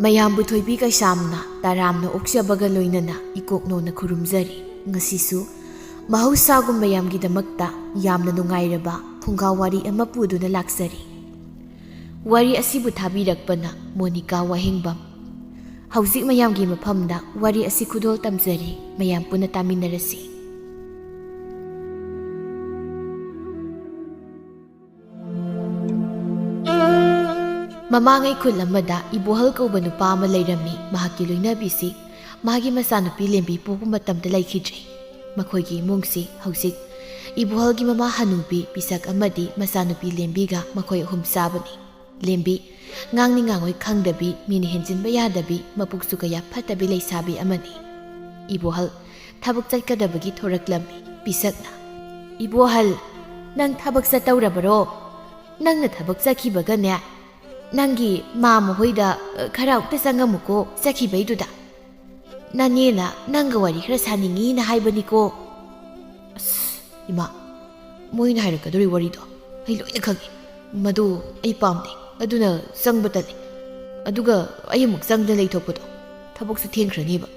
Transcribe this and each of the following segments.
ꯃꯌꯥꯝꯕꯨ ꯊꯣꯏꯕꯤ ꯀꯩꯁꯥꯝꯅ ꯇꯥꯔꯥꯝꯅ ꯑꯣꯛꯆꯕꯒ ꯂꯣꯏꯅꯅ ꯏꯀꯣꯛꯅꯣꯅ ꯈꯨꯔꯨꯝꯖꯔꯤ ꯉꯁꯤꯁꯨ ꯃꯍꯧꯁꯥꯒꯨꯝ ꯃꯌꯥꯝꯒꯤꯗꯃꯛꯇ ꯌꯥꯝꯅ ꯅꯨꯡꯉꯥꯏꯔꯕ ꯐꯨꯡꯒꯥ ꯋꯥꯔꯤ ꯑꯃ ꯄꯨꯗꯨꯅ ꯂꯥꯛꯆꯔꯤ ꯋꯥꯔꯤ ꯑꯁꯤꯕꯨ ꯊꯥꯕꯤꯔꯛꯄꯅ ꯃꯣꯅꯤꯀꯥ ꯋꯥꯍꯦꯡꯕꯝ ꯍꯧꯖꯤꯛ ꯃꯌꯥꯝꯒꯤ ꯃꯐꯝꯗ ꯋꯥꯔꯤ ꯑꯁꯤ ꯈꯨꯗꯣꯜ ꯇꯝꯖꯔꯤ ꯃꯌꯥꯝ ꯄꯨꯟꯅ ꯇꯥꯃꯤꯟꯅꯔꯁꯤ ꯃꯃꯥꯡꯉꯩ ꯈꯨꯜ ꯑꯃꯗ ꯏꯕꯣꯍꯜ ꯀꯧꯕ ꯅꯨꯄꯥ ꯑꯃ ꯂꯩꯔꯝꯃꯤ ꯃꯍꯥꯛꯀꯤ ꯂꯣꯏꯅꯕꯤꯁꯤ ꯃꯥꯒꯤ ꯃꯆꯥꯅꯨꯄꯤ ꯂꯦꯝꯕꯤ ꯄꯣꯛꯄ ꯃꯇꯝꯗ ꯂꯩꯈꯤꯗ꯭ꯔꯦ ꯃꯈꯣꯏꯒꯤ ꯏꯃꯨꯡꯁꯤ ꯍꯧꯖꯤꯛ ꯏꯕꯣꯍꯜꯒꯤ ꯃꯃꯥ ꯍꯅꯨꯕꯤ ꯄꯤꯁꯛ ꯑꯃꯗꯤ ꯃꯆꯥꯅꯨꯄꯤ ꯂꯦꯝꯕꯤꯒ ꯃꯈꯣꯏ ꯑꯍꯨꯝ ꯆꯥꯕꯅꯤ ꯂꯦꯝꯕꯤ ꯉꯥꯡꯅꯤ ꯉꯥꯡꯉꯣꯏ ꯈꯪꯗꯕꯤ ꯃꯤꯅ ꯍꯦꯟꯖꯤꯟꯕ ꯌꯥꯗꯕꯤ ꯃꯄꯨꯛꯁꯨ ꯀꯌꯥ ꯐꯠꯇꯕꯤ ꯂꯩꯁꯥꯕꯤ ꯑꯃꯅꯤ 이보할 타박 ꯆꯠꯀꯗꯕꯒꯤ ꯊꯣꯔꯛꯂꯝꯃꯤ ꯄꯤꯁꯛꯅ 이보할 ꯅꯪ ꯊꯕꯛ ꯆꯠꯇꯧꯔꯕꯔꯣ ꯅꯪꯅ ꯊꯕꯛ ꯆꯠꯈꯤꯕꯒꯅꯦ ꯅꯪꯒꯤ ꯃꯥꯃ ꯍꯣꯏꯗ ꯈꯔ ꯑꯝꯇ ꯆꯪꯉꯝꯃꯨꯀꯣ ꯆꯠꯈꯤꯕꯩꯗꯨꯗ ꯅꯅꯦꯅ ꯅꯪꯒ ꯋꯥꯔꯤ ꯈꯔ ꯁꯥꯅꯤꯡꯉꯤꯅ ꯍꯥꯏꯕꯅꯤꯀꯣ ꯑꯁ 이마 ꯃꯣꯏꯅ ꯍꯥꯏꯔꯛꯀꯗꯧꯔꯤ ꯋꯥꯔꯤꯗꯣ ꯑꯩ ꯂꯣꯏꯅ ꯈꯪꯉꯤ ꯃꯗꯨ ꯑꯩ ꯄꯥꯝꯗꯦ ꯑꯗꯨꯅ ꯆꯪꯕ ꯇꯜꯂꯤ ꯑꯗꯨꯒ ꯑꯩ ꯑꯃꯨꯛ ꯆꯪꯗꯅ ꯂꯩꯊꯣꯛꯄꯗꯣ ꯊꯕꯛꯁꯨ ꯊꯦꯡꯈ꯭ꯔꯅꯤꯕ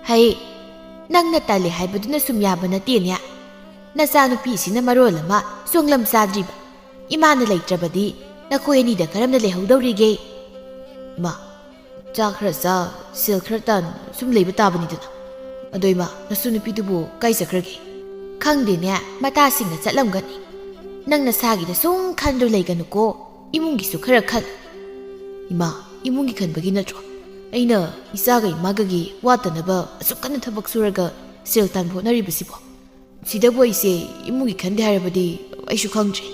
ꯍꯩ ꯅꯪꯅ ꯇꯜꯂꯦ ꯍꯥꯏꯕꯗꯨꯅ ꯁꯨꯝ ꯌꯥꯕ ꯅꯠꯇꯦꯅꯦ ꯅꯆꯥꯅꯨꯄꯤꯁꯤꯅ ꯃꯔꯣꯜ ꯑꯃ ꯁꯣꯡꯂꯝ ꯆꯥꯗ꯭ꯔꯤꯕ 이마ꯅ ꯂꯩꯇ꯭ꯔꯕꯗꯤ ꯅꯈꯣꯏ ꯑꯅꯤꯗ ꯀꯔꯝꯅ ꯂꯩꯍꯧꯗꯧꯔꯤꯒꯦ 이마 ꯆꯥꯛ ꯈꯔ ꯆꯥ ꯁꯦꯜ ꯈꯔ ꯇꯥꯟ ꯁꯨꯝ ꯂꯩꯕ ꯇꯥꯕꯅꯤꯗꯅ ꯑꯗꯣ 이마 ꯅꯁꯨ ꯅꯨꯄꯤꯗꯨꯕꯨ ꯀꯥꯏ ꯆꯠꯈ꯭ꯔꯒꯦ ꯈꯪꯗꯦꯅꯦ ꯃꯇꯥꯁꯤꯡꯅ ꯆꯠꯂꯝꯒꯅꯤ ꯅꯪ ꯅꯁꯥꯒꯤꯗ ꯁꯨꯝ ꯈꯟꯗꯨ ꯂꯩꯒꯅꯨꯀꯣ 이mun기ꯁꯨꯈꯔ ꯈꯜ 이마 이mun기 ꯈꯟꯕꯒꯤ ꯅꯠꯇ꯭ꯔꯣ ꯑꯩꯅ 이자가 이마ꯒꯒꯤ ꯋꯥꯠꯇꯅꯕ ꯑꯁꯨꯛ ꯀꯟꯅ ꯊꯕꯛ ꯁꯨꯔꯒ ꯁꯦꯜ ꯇꯥꯟꯕ ꯍꯣꯠꯅꯔꯤꯕꯁꯤꯕꯣ ꯁꯤꯗꯕꯨ ꯑꯩꯁꯦ 이mun기 ꯈꯟꯗꯦ ꯍꯥꯏꯔꯕꯗꯤ ꯑꯩꯁꯨ ꯈꯪꯗ꯭ꯔꯦ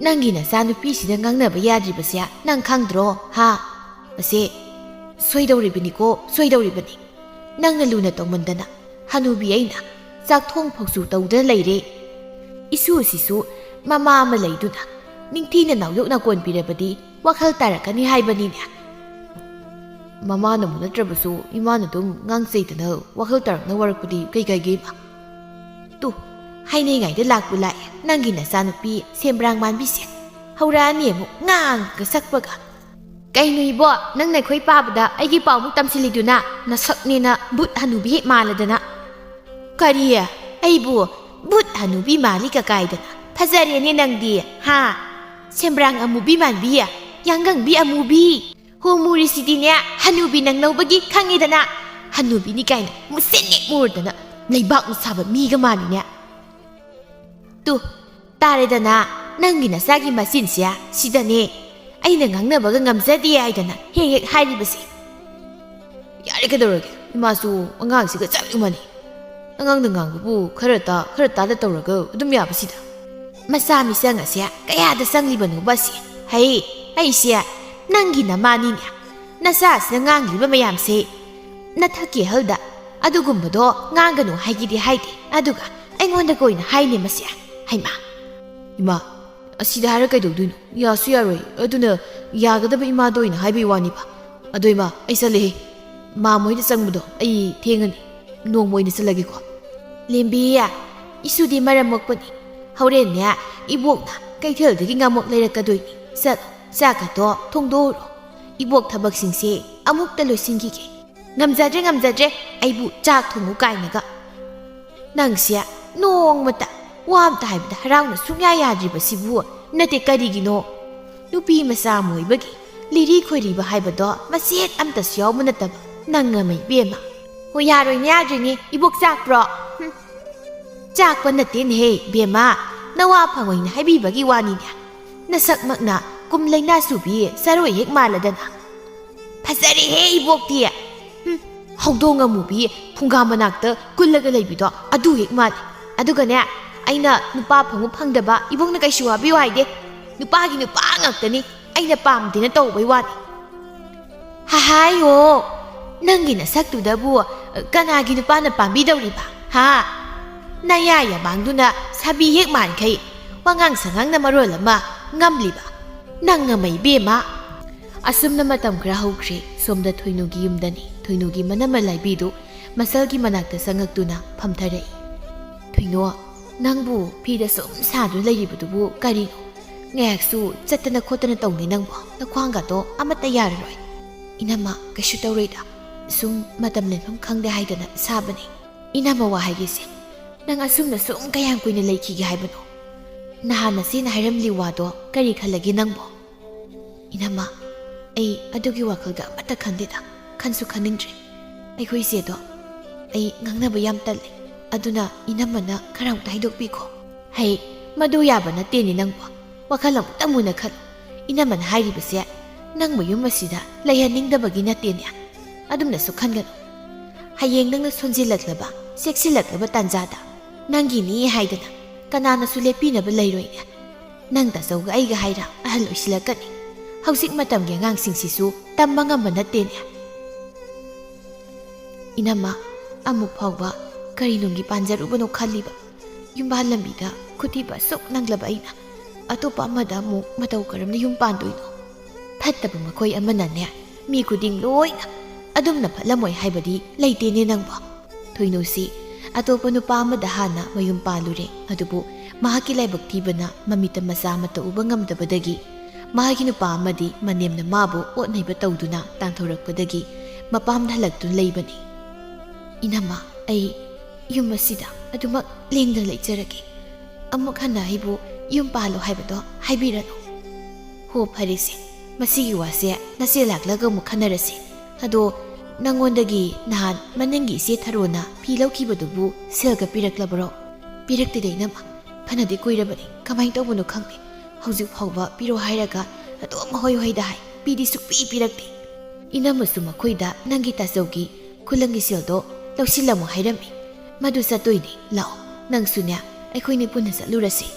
ꯅꯪꯒꯤ ꯅꯆꯥꯅꯨꯄꯤꯁꯤꯗ ꯉꯥꯡꯅꯕ ꯌꯥꯗ꯭ꯔꯤꯕꯁꯦ ꯅꯪ ꯈꯪꯗ꯭ꯔꯣ ꯍꯥ ꯑꯁꯦ ꯁꯣꯏꯗꯧꯔꯤꯕꯅꯤꯀꯣ ꯁꯣꯏꯗꯧꯔꯤꯕꯅꯤ ꯅꯪꯅ ꯂꯨꯅ ꯇꯧꯃꯟꯗꯅ ꯍꯅꯨꯕꯤ ꯑꯩꯅ ꯆꯥꯛꯊꯣꯡ ꯐꯧꯁꯨ ꯇꯧꯗꯅ ꯂꯩꯔꯦ 이수ꯁꯤꯁꯨ ꯃꯃꯥ ꯑꯃ ꯂꯩꯗꯨꯅ ꯅꯤꯡꯊꯤꯅ ꯅꯥꯎꯌꯣꯛꯅ ꯀꯣꯟꯕꯤꯔꯕꯗꯤ ꯋꯥꯈꯜ ꯇꯥꯔꯛꯀꯅꯤ ꯍꯥꯏꯕꯅꯤꯅꯦ ꯃꯃꯥꯅꯕꯨ ꯅꯠꯇ꯭ꯔꯕꯁꯨ 이마ꯅ ꯑꯗꯨꯝ ꯉꯥꯡꯆꯩꯗꯅ ꯋꯥꯈꯜ ꯇꯥꯔꯛꯅ ꯋꯥꯔꯛꯄꯗꯤ ꯀꯩ ꯀꯥꯏꯒꯦ ꯏꯃꯥ ꯇꯨ ꯍꯥꯏꯅꯩꯉꯥꯏꯗ ꯂꯥꯛꯄꯨ ꯂꯥꯛꯑꯦ ꯅꯪꯒꯤ ꯅꯆꯥꯅꯨꯄꯤ ꯁꯦꯝꯕ꯭ꯔꯥꯡ ꯃꯥꯟꯕꯤꯁꯦ ꯍꯧꯔꯛꯑꯅꯤ ꯑꯃꯨꯛ ꯉꯥꯡꯒ ꯁꯛꯄꯒ ꯀꯩꯅꯣ 이보 ꯅꯪꯅ ꯑꯩꯈꯣꯏ ꯄꯥꯕꯗ ꯑꯩꯒꯤ ꯄꯥꯎꯃꯨꯛ ꯇꯝꯁꯤꯜꯂꯤꯗꯨꯅ ꯅꯁꯛꯅꯦꯅ ꯕꯨꯠ ꯍꯅꯨꯕꯤ ꯍꯦꯛ ꯃꯥꯜꯂꯗꯅ ꯀꯔꯤ ꯑꯩꯕꯨ ꯕꯨꯠ ꯍꯅꯨꯕꯤ ꯃꯥꯜꯂꯤꯒ ꯀꯥꯏꯗꯅ ꯐꯖꯔꯦꯅꯦ ꯅꯪꯗꯤ ꯍꯥ ꯁꯦꯝꯕ꯭ꯔꯥꯡ ꯑꯃꯨꯕꯤ ꯃꯥꯟꯕꯤ ꯌꯥꯡꯒꯪꯕꯤ ꯑꯃꯨꯕꯤ ꯍꯣꯃꯨꯔꯤꯁꯤꯗꯤꯅꯦ ꯍꯅꯨꯕꯤ ꯅꯪ ꯂꯧꯕꯒꯤ ꯈꯪꯉꯤꯗꯅ ꯍꯅꯨꯕꯤꯅꯤ ꯀꯥꯏꯅ ꯃꯨꯁꯤꯟꯅꯦ ꯃꯨꯔꯗꯅ ꯂꯩꯕꯥꯛꯅ ꯁꯥꯕ ꯃꯤꯒ ꯃꯥꯜꯂꯤꯅꯦ ꯇꯨ ꯇꯥꯔꯦꯗꯅ ꯅꯪꯒꯤ ꯅꯆꯥꯒꯤ ꯃꯆꯤꯟꯁꯦ ꯁꯤꯗꯅꯦ ꯑꯩꯅ ꯉꯥꯡꯅꯕꯒ ꯉꯝꯖꯗꯦ ꯍꯥꯏꯗꯅ ꯍꯦꯛ ꯍꯦꯛ ꯍꯥꯏꯔꯤꯕꯁꯦ ꯌꯥꯔꯦ ꯀꯩꯗꯧꯔꯒꯦ 이마ꯁꯨ ꯑꯉꯥꯡꯁꯤꯒ ꯆꯞ ꯃꯥꯟꯅꯩ ꯑꯉꯥꯡꯅ ꯉꯥꯡꯕꯕꯨ ꯈꯔ ꯇꯥꯗ ꯇꯧꯔꯒ ꯑꯗꯨꯝ ꯌꯥꯕꯁꯤꯗ ꯃꯆꯥ ꯃꯤꯆꯪ ꯑꯁꯦ ꯀꯌꯥꯗ ꯆꯪꯂꯤꯕꯅꯣꯕ ꯑꯁꯤ ꯍꯩ ꯑꯩꯁꯦ ꯅꯪꯒꯤ ꯅꯃꯥꯅꯤꯅꯦ ꯅꯆꯥꯁꯤꯅ ꯉꯥꯡꯂꯤꯕ ꯃꯌꯥꯝꯁꯦ ꯅꯊꯛꯀꯤ ꯑꯍꯜꯗ ꯑꯗꯨꯒꯨꯝꯕꯗꯣ ꯉꯥꯡꯒꯅꯨ ꯍꯥꯏꯒꯤꯗꯤ ꯍꯥꯏꯗꯦ ꯑꯗꯨꯒ ꯑꯩꯉꯣꯟꯗ ꯀꯣꯏꯅ ꯍꯥꯏꯅꯦ ꯃꯁꯦ ꯍꯩꯃꯥ 이마 ꯑꯁꯤꯗ ꯍꯥꯏꯔ ꯀꯩꯗꯧꯗꯣꯏꯅꯣ ꯌꯥꯁꯨ ꯌꯥꯔꯣꯏ ꯑꯗꯨꯅ ꯌꯥꯒꯗꯕ 이마ꯗ ꯑꯣꯏꯅ ꯍꯥꯏꯕꯩ ꯋꯥꯅꯤꯕ ꯑꯗꯣ 이마 ꯑꯩ ꯆꯠꯂꯦꯍꯦ ꯃꯥꯃꯣꯏꯗ ꯆꯪꯕꯗꯣ ꯑꯩ ꯊꯦꯡꯉꯅꯤ ꯅꯣꯡꯃ ꯑꯣꯏꯅ ꯆꯠꯂꯒꯦꯀꯣ ꯂꯦꯝꯕꯤ 이수ꯗꯤ ꯃꯔꯝ ꯃꯣꯛꯄꯅꯤ ꯍꯧꯔꯦꯟꯅꯦ 이보ꯛꯅ ꯀꯩꯊꯦꯜꯗꯒꯤ ꯉꯥꯃꯣꯛ ꯂꯩꯔꯛꯀꯗꯣꯏꯅꯤ ꯆꯠꯂꯣ ꯆꯥꯛꯀꯗꯣ ꯊꯣꯡꯗꯣꯛꯎꯔꯣ 이보ꯛ ꯊꯕꯛꯁꯤꯡꯁꯦ ꯑꯃꯨꯛꯇ ꯂꯣꯏꯁꯤꯟꯈꯤꯒꯦ ꯉꯝꯖꯗ꯭ꯔꯦ ꯑꯩꯕꯨ ꯆꯥꯛ ꯊꯣꯡꯉꯨ ꯀꯥꯏꯅꯒ ꯅꯪꯁꯦ ꯅꯣꯡꯃꯇ ꯋꯥ ꯑꯝꯇ ꯍꯥꯏꯕꯗ ꯍꯔꯥꯎꯅ ꯁꯨꯡꯌꯥ ꯌꯥꯗ꯭ꯔꯤꯕꯁꯤꯕꯨ ꯅꯠꯇꯦ ꯀꯔꯤꯒꯤꯅꯣ ꯅꯨꯄꯤ ꯃꯆꯥ ꯑꯃ ꯑꯣꯏꯕꯒꯤ ꯂꯤꯔꯤ ꯈꯣꯏꯔꯤꯕ ꯍꯥꯏꯕꯗꯣ ꯃꯆꯦꯠ ꯑꯝꯇꯁꯨ ꯌꯥꯎꯕ ꯅꯠꯇꯕ ꯅꯪ ꯑꯃ 이ꯕꯦꯝꯃ ꯍꯣꯏ ꯌꯥꯔꯣꯏꯅꯦ ꯌꯥꯗ꯭ꯔꯤꯅꯦ 이보ꯛ ꯆꯥꯛꯄ꯭ꯔꯣ ꯆꯥꯛꯄ ꯅꯠꯇꯦꯅꯦꯍꯦ ꯏꯕꯦꯝꯃ ꯅꯋꯥ ꯐꯪꯉꯣꯏꯅ ꯍꯥꯏꯕꯤꯕꯒꯤ ꯋꯥꯅꯤꯅꯦ ꯅꯁꯛꯃꯛꯅ ꯀꯨꯝ ꯂꯩꯅꯥ ꯆꯨꯕꯤ ꯆꯔꯣꯏ ꯍꯦꯛ ꯃꯥꯜꯂꯗꯅ ꯐꯖꯔꯦꯍꯦ 이보ꯛꯇꯤ ꯍꯧꯗꯣꯡ ꯑꯃꯨꯕꯤ ꯐꯨꯡꯒꯥ ꯃꯅꯥꯛꯇ ꯀꯨꯜꯂꯒ ꯂꯩꯕꯤꯗꯣ ꯑꯗꯨ ꯍꯦꯛ ꯃꯥꯜꯂꯤ ꯑꯗꯨꯒꯅꯦ ꯑꯩꯅ ꯅꯨꯄꯥ ꯐꯪꯕ ꯐꯪꯗꯕ 이보ꯛꯅ ꯀꯩꯁꯨ ꯋꯥꯕꯤꯌꯨ ꯍꯥꯏꯗꯦ ꯅꯨꯄꯥꯒꯤ ꯅꯨꯄꯥ ꯉꯥꯛꯇꯅꯤ ꯑꯩꯅ ꯄꯥꯝꯗꯦꯅ ꯇꯧꯕꯩ ꯋꯥꯅꯤ ꯍꯥꯏꯌꯣ ꯅꯪꯒꯤ ꯅꯁꯛꯇꯨꯗꯕꯨ ꯀꯅꯥꯒꯤ ꯅꯨꯄꯥꯅ ꯄꯥꯝꯕꯤꯗꯧꯔꯤꯕ ꯍꯥ ꯅꯌꯥ ꯌꯥꯃꯥꯡꯗꯨꯅ ꯁꯥꯕꯤ ꯍꯦꯛ ꯃꯥꯟꯈꯩ ꯋꯥꯉꯥꯡ ꯁꯉꯥꯡꯅ ꯃꯔꯣꯜ ꯑꯃ ꯉꯝꯂꯤꯕ ꯅꯪ ꯑꯃ 이ꯕꯦꯝꯃ ꯑꯁꯨꯝꯅ ꯃꯇꯝ ꯈꯔ ꯍꯧꯈ꯭ꯔꯦ ꯁꯣꯝꯗ ꯊꯣꯏꯅꯨꯒꯤ ꯌꯨꯝꯗꯅꯤ ꯊꯣꯏꯅꯨꯒꯤ ꯃꯅꯝꯃ ꯂꯥꯏꯕꯤꯗꯨ ꯃꯁꯜꯒꯤ ꯃꯅꯥꯛꯇ ꯆꯪꯉꯛꯇꯨꯅ ꯐꯝꯊꯔꯛꯏ ꯊꯣꯏꯅꯣ ꯅꯪꯕꯨ ꯐꯤꯗ ꯁꯨꯝ ꯁꯥꯗꯨꯅ ꯂꯩꯔꯤꯕꯗꯨꯕꯨ ꯀꯔꯤꯅꯣ ꯉꯥꯏꯍꯥꯛꯁꯨ ꯆꯠꯇꯅ ꯈꯣꯠꯇꯅ ꯇꯧꯅꯤ ꯅꯪꯕꯨ ꯅꯈ꯭ꯋꯥꯡꯒꯗꯣ ꯑꯃꯠꯇ ꯌꯥꯔꯔꯣꯏ Inama kaisu tawreida sum matam lenfam khangde haidana sabani inama wa haigise nang asum na sum kayang kuina leiki gi haibano nahana sin hairamli wado kari khalagi nangbo inama ai adugi wakalda mata khandida khansu khaningdre ai khoi se do ai ngangna ba yam talle aduna inamana kharang taidok bi ko hai madu yaba na teni nangbo wakalam tamuna khal inaman hairi base nang mayum masida layhaningdabagi natenya adumna su khangano hayeng nangna sonjilaklaba seksilaklaba tanjada nangi ni haidana kanana su lepina ba leiroine nang ta sauga aiga haira ahal oisilakani hausik matam ge ngang singsisu tamba ngamba natenya inama amuk phawba karinungi panjarubano khaliba yumba lambida khutiba sok nanglaba aina atopa amada mu matau karamna yum pandoino fattaba makoi amanane mi kuding loina adumna phalamoi haibadi leitene nangba thoinosi atopa nupa amada hana mayum palure adubu mahaki laibak thibana mamita masa mata uba ngamdabadagi mahaki nupa amadi manemna mabu otnaiba tawduna tangthorakpadagi mapamda halaktun leibani inama ai yum asida adumak lengda leijarage amuk hana haibu yum palo haibado haibirano ho pharise masigi wase nase laklaga mukhanarase ado nangondagi nahan manangi se tharona philaukibadubu selga piraklabro pirakti deinama phanadi koirabani kamai tawbuno khangni haujuk phawba piro hairaga ado mahoi hoida hai pidi sukpi pirakti inamasu makhoida nangi tasaugi khulangi seldo lawsilamu hairami madu satoini lao nangsunya aikhoini punna salurasi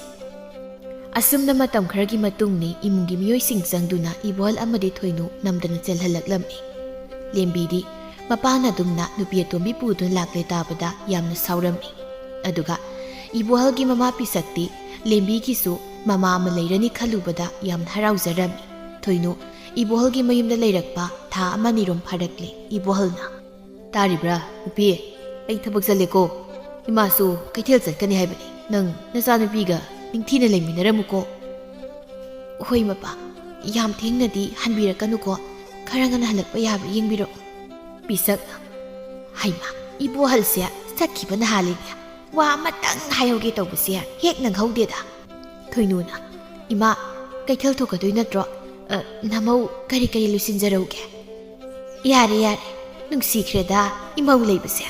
asumna matam kharagi matungni imungi miyoi sing changduna ibol amadi thoinu namdana chelhalaklamni lembidi mapana dumna nupi atombi pudun lakle tabada yamna saurami aduga ibolgi mama pisakti lembi kisu mama ama leirani khalubada yamna harauzarami thoinu ibolgi mayumda leirakpa tha amani rom pharakle ibolna taribra nupi ai thabak jaleko imasu kaithel chatkani haibani nang nacha nupiga ningthina leminaramuko hoi mapa yam thengnadi hanbirakanuko kharangana halakpa yaba yengbiro pisak haima ibo halse satkibana halinya wa matang hayoge tawbase hek nang haudeda thoinuna ima kaithal thokadoi natro namau kari kari lusinjarauge yare yare nung sikreda imau leibase